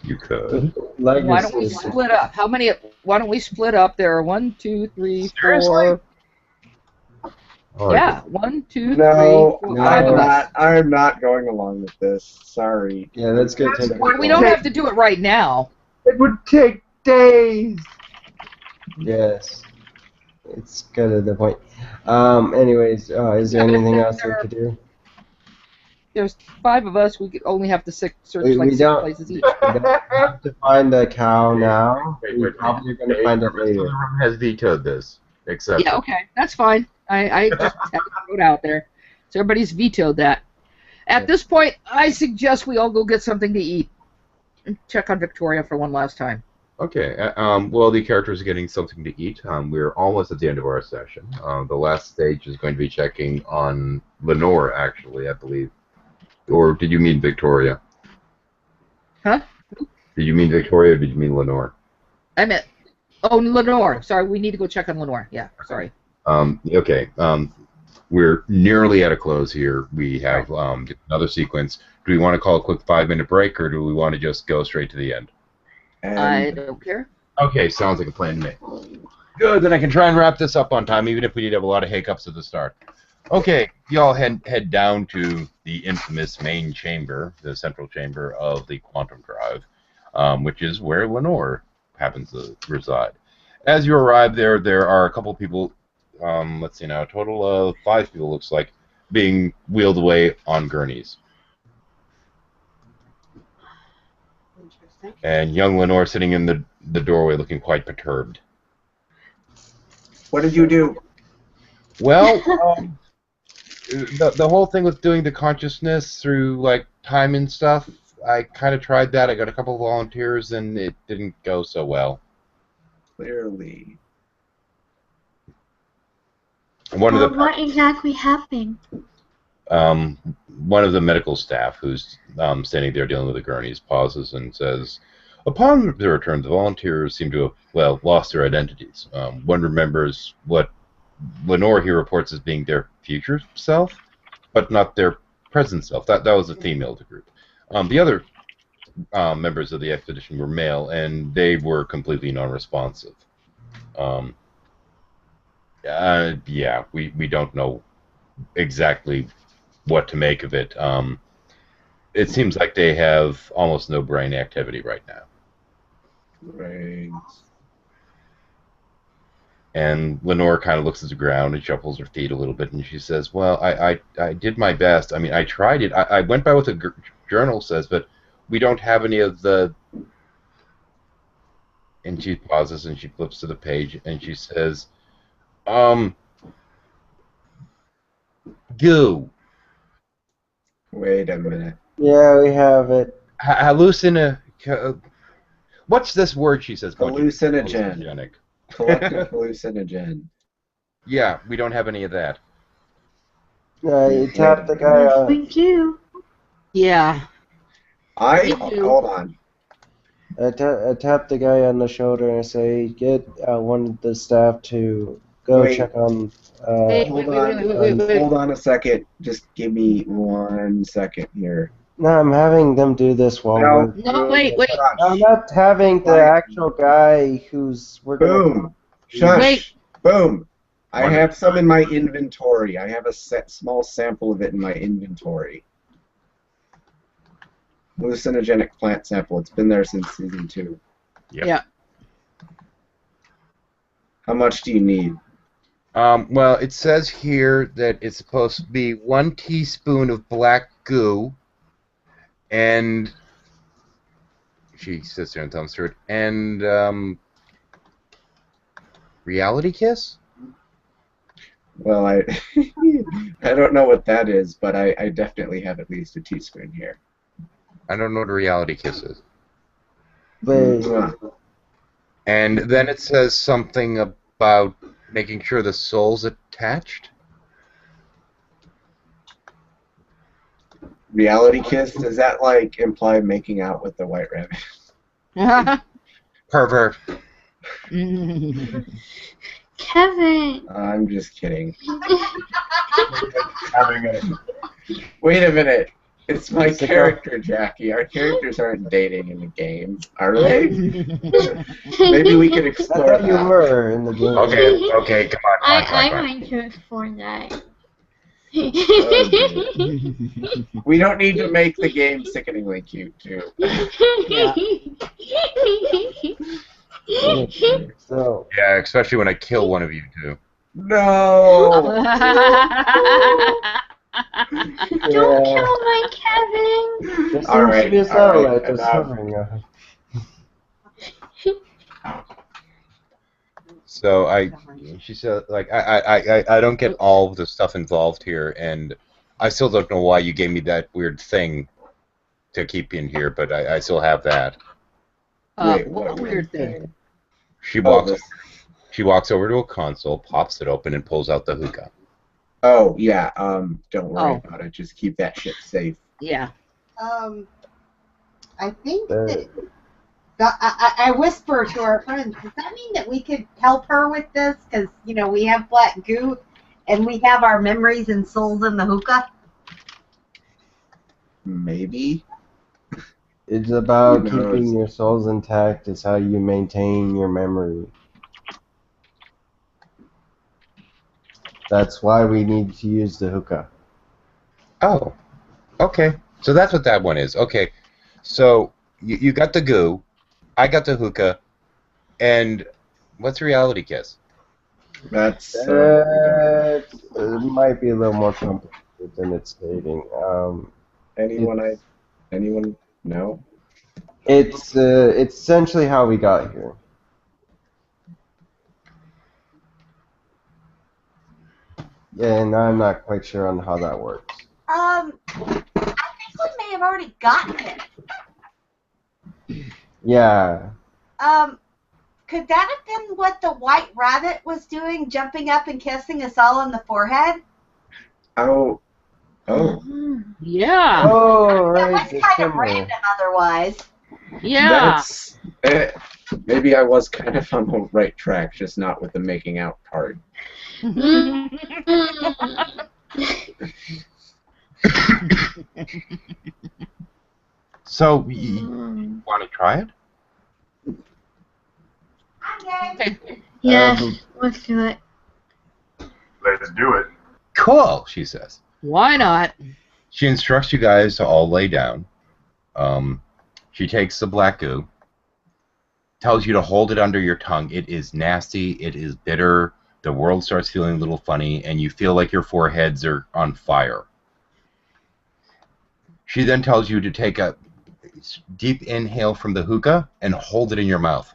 You could. Why don't we legacy. split up? How many? Why don't we split up? There are 1, 2, 3, 4. Seriously? Oh, Yeah, 1, 2, 3, No, 4, no, 5 of us. I'm not going along with this. Sorry. Yeah, let's get to Well, we don't have to do it right now. It would take days. Yes. It's kind of the point. Anyways, is there anything else we could do? There's 5 of us. We could only have to search We like 6 don't- places each. We don't have to find the cow now. Wait, We wait, probably are going wait. to find it The rest of the later. room has vetoed this. Except Yeah, okay, that's fine. I just had to throw it out there. So everybody's vetoed that. At this point, I suggest we all go get something to eat. And check on Victoria for one last time. Okay. Well, the characters are getting something to eat. We're almost at the end of our session. The last stage is going to be checking on Lenore, actually, I believe. Or did you mean Victoria? Huh? Did you mean Victoria or did you mean Lenore? I meant, oh, Lenore. Sorry, we need to go check on Lenore. Yeah, sorry. Okay. We're nearly at a close here. We have another sequence. Do we want to call a quick 5-minute break, or do we want to just go straight to the end? I And don't care. Okay, sounds like a plan to me. Good, then I can try and wrap this up on time, even if we did have a lot of hiccups at the start. Okay, y'all head down to the infamous main chamber, the central chamber of the quantum drive, which is where Lenore happens to reside. As you arrive there, there are a couple people, let's see now, a total of 5 people, looks like, being wheeled away on gurneys. And young Lenore sitting in the doorway looking quite perturbed. what did you do? Well, the whole thing with doing the consciousness through, like, time and stuff, I kind of tried that. I got a couple of volunteers, and it didn't go so well. Clearly. One of the What exactly happened? one of the medical staff who's standing there dealing with the gurneys pauses and says, upon the return, the volunteers seem to have, well, lost their identities. One remembers what Lenore here reports as being their future self, but not their present self. That was a female of the group. The other members of the expedition were male, and they were completely non-responsive. Yeah, we don't know exactly what to make of it. It seems like they have almost no brain activity right now. Right. And Lenore kind of looks at the ground and shuffles her feet a little bit, and she says, well, I did my best. I mean, I tried it. I went by what the journal says, but we don't have any of the... And she pauses and she flips to the page and she says, goo. Wait a minute. Yeah, we have it. Hallucina... What's this word she says? Hallucinogen. Hallucinogenic. Collective hallucinogen. Yeah, we don't have any of that. You tap the guy Yes, on. we do. Yeah. I Me too. hold on. I tap the guy on the shoulder and I say, get one of the staff to go Wait. check on. Hey, Hold wait, on. wait. Hold on a second. Just give me 1 second here. No, I'm having them do this while No. we're. No, wait. I'm not having the actual guy who's. We're gonna. Boom. Shush. Wait. Boom. I have some in my inventory. I have a small sample of it in my inventory. Hallucinogenic plant sample. It's been there since season 2. Yep. Yeah. How much do you need? Well, it says here that it's supposed to be 1 teaspoon of black goo, and she sits there and thumbs through it. And reality kiss? Well, I I don't know what that is, but I definitely have at least a teaspoon here. I don't know what a reality kiss is. But And then it says something about making sure the soul's attached. Reality kiss? Does that like imply making out with the white rabbit? Pervert. Kevin. I'm just kidding. Having a Wait a minute. It's my character, Jackie. Our characters aren't dating in the game, are they? Maybe we could I explore thought you that. were in the game. Okay, come on. I want to explore that. We don't need to make the game sickeningly cute, too. So, Yeah, especially when I kill one of you two. No! Don't yeah, kill my Kevin. there seems All right, to be a all satellite right, that's enough. hovering. So she said, like, I don't get all of the stuff involved here, and I still don't know why you gave me that weird thing to keep in here, but I still have that. Wait, what weird thing? She Oh, walks. She walks over to a console, pops it open, and pulls out the hookah. Oh, yeah, don't worry Oh. about it. Just keep that shit safe. Yeah. I think that I whisper to our friends, does that mean that we could help her with this? Because, you know, we have black goo and we have our memories and souls in the hookah. Maybe? It's about Who knows? keeping your souls intact. It's how you maintain your memory. That's why we need to use the hookah. Oh, okay. So that's what that one is. Okay. So you got the goo, I got the hookah, and what's reality kiss? That's... It might be a little more complicated than it's stating. Anyone know? It's essentially how we got here. And I'm not quite sure on how that works. I think we may have already gotten it. Yeah. Could that have been what the white rabbit was doing, jumping up and kissing us all on the forehead? Oh. Yeah. Oh, That right. was the kind of similar. random otherwise. Yeah. That's... maybe I was kind of on the right track, just not with the making out part. So you want to try it? Okay. Yes, let's do it. let's do it. Cool, she says. Why not? She instructs you guys to all lay down. She takes the black goo, tells you to hold it under your tongue. It is nasty. It is bitter. The world starts feeling a little funny, and you feel like your foreheads are on fire. She then tells you to take a deep inhale from the hookah and hold it in your mouth.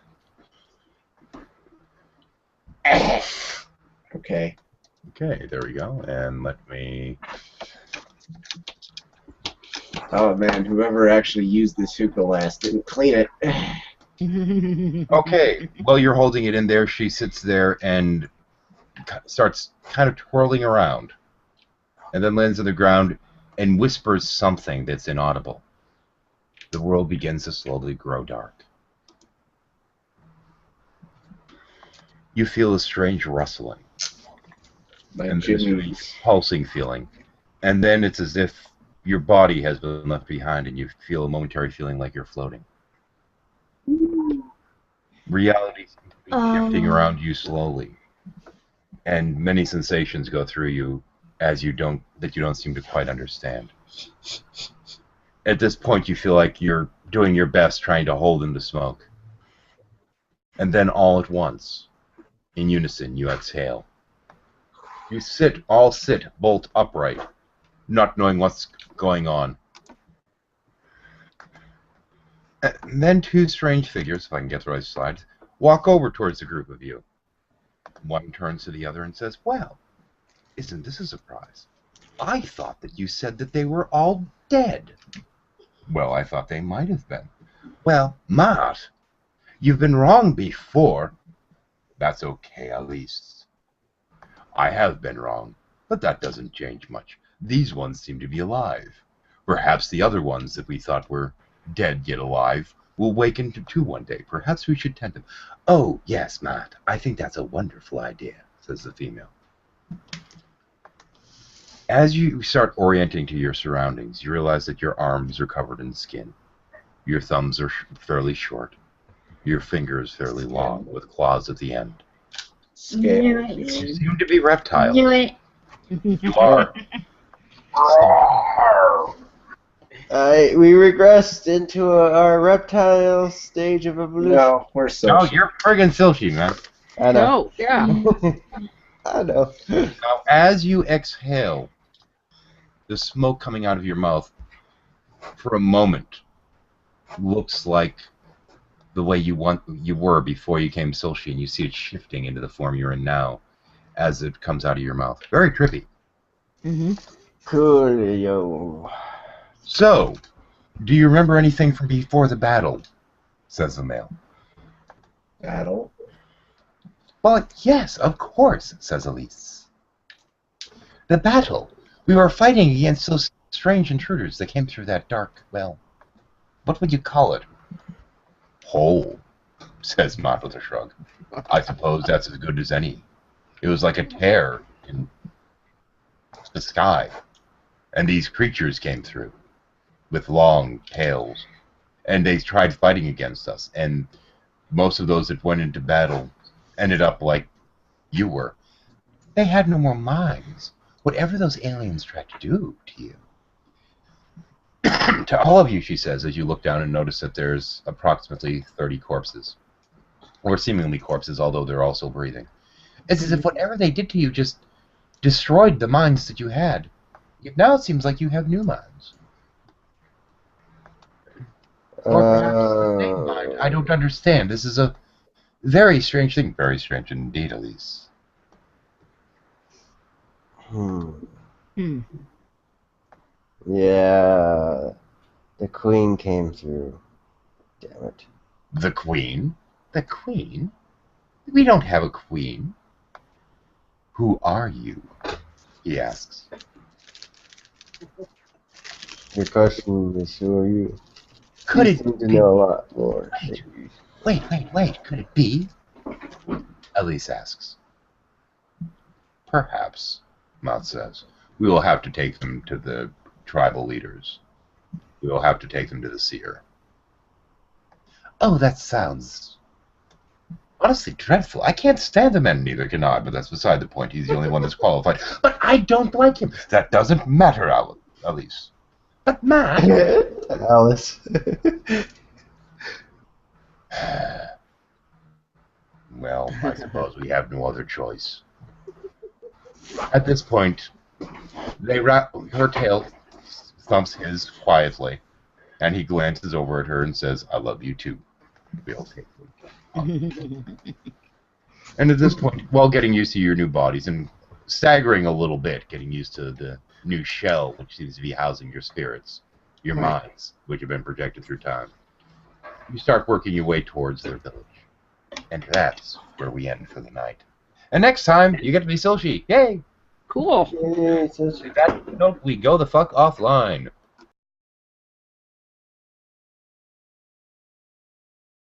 Okay. Okay, there we go. And let me... Oh man, whoever actually used this hookah last didn't clean it. Okay, while you're holding it in there, she sits there and starts kind of twirling around, and then lands on the ground and whispers something that's inaudible. The world begins to slowly grow dark. You feel a strange rustling, Like and this really Jimmy's. pulsing feeling, and then it's as if your body has been left behind, and you feel a momentary feeling like you're floating. Reality seems to be shifting around you slowly, and many sensations go through you that you don't seem to quite understand. At this point, you feel like you're doing your best trying to hold in the smoke, and then all at once, in unison, you exhale. You all sit bolt upright, not knowing what's going on. And then two strange figures, if I can get the right slide, walk over towards the group of you. One turns to the other and says, "Well, isn't this a surprise? I thought that you said that they were all dead." "Well, I thought they might have been." "Well, Matt, you've been wrong before." "That's okay, Elise. I have been wrong, but that doesn't change much. These ones seem to be alive. Perhaps the other ones that we thought were dead yet alive will waken to one day. Perhaps we should tend them." "Oh, yes, Matt, I think that's a wonderful idea," says the female. As you start orienting to your surroundings, you realize that your arms are covered in skin. Your thumbs are fairly short. Your fingers fairly long, with claws at the end. Do You it. seem to be reptile. Do it. You are. We regressed into our reptile stage of evolution. No, we're so. No, you're friggin' Silchi, man. I know. No, yeah. I know. Now, as you exhale, the smoke coming out of your mouth, for a moment, looks like the way you were before you came Silchi, and you see it shifting into the form you're in now, as it comes out of your mouth. Very trippy. Mm-hmm. Coolio. So, do you remember anything from before the battle? Says the male. Battle? "Well, yes, of course," says Elise. "The battle. We were fighting against those strange intruders that came through that dark, well, what would you call it?" "Hole," says Matt with a shrug. "I suppose that's as good as any. It was like a tear in the sky, and these creatures came through with long tails, and they tried fighting against us, and most of those that went into battle ended up like you were. They had no more minds. Whatever those aliens tried to do to you." "To all of you," she says, as you look down and notice that there's approximately 30 corpses. Or seemingly corpses, although they're also breathing. It's as if whatever they did to you just destroyed the minds that you had. Now it seems like you have new minds. Or perhaps the same mind. I don't understand. This is a very strange thing. Very strange indeed, Elise. Yeah. The queen came through. Damn it. The queen? The queen? We don't have a queen. Who are you? He asks. Your question is, who are you? Could You it seem to be? know a lot more. Wait. Could it be? Elise asks. Perhaps, Matt says. We will have to take them to the tribal leaders. We will have to take them to the seer. Oh, that sounds honestly dreadful. I can't stand the men, neither can I, but that's beside the point. He's the only one that's qualified. But I don't like him. That doesn't matter, Elise. But Matt... Alice. Well, I suppose we have no other choice. At this point, her tail thumps his quietly, and he glances over at her and says, "I love you too." We'll take them. And at this point, while getting used to your new bodies and staggering a little bit, getting used to the new shell, which seems to be housing your spirits, your minds, which have been projected through time, you start working your way towards their village. And that's where we end for the night. And next time, you get to be Silchi. Yay! Cool. Yay, so With that note, we go the fuck offline.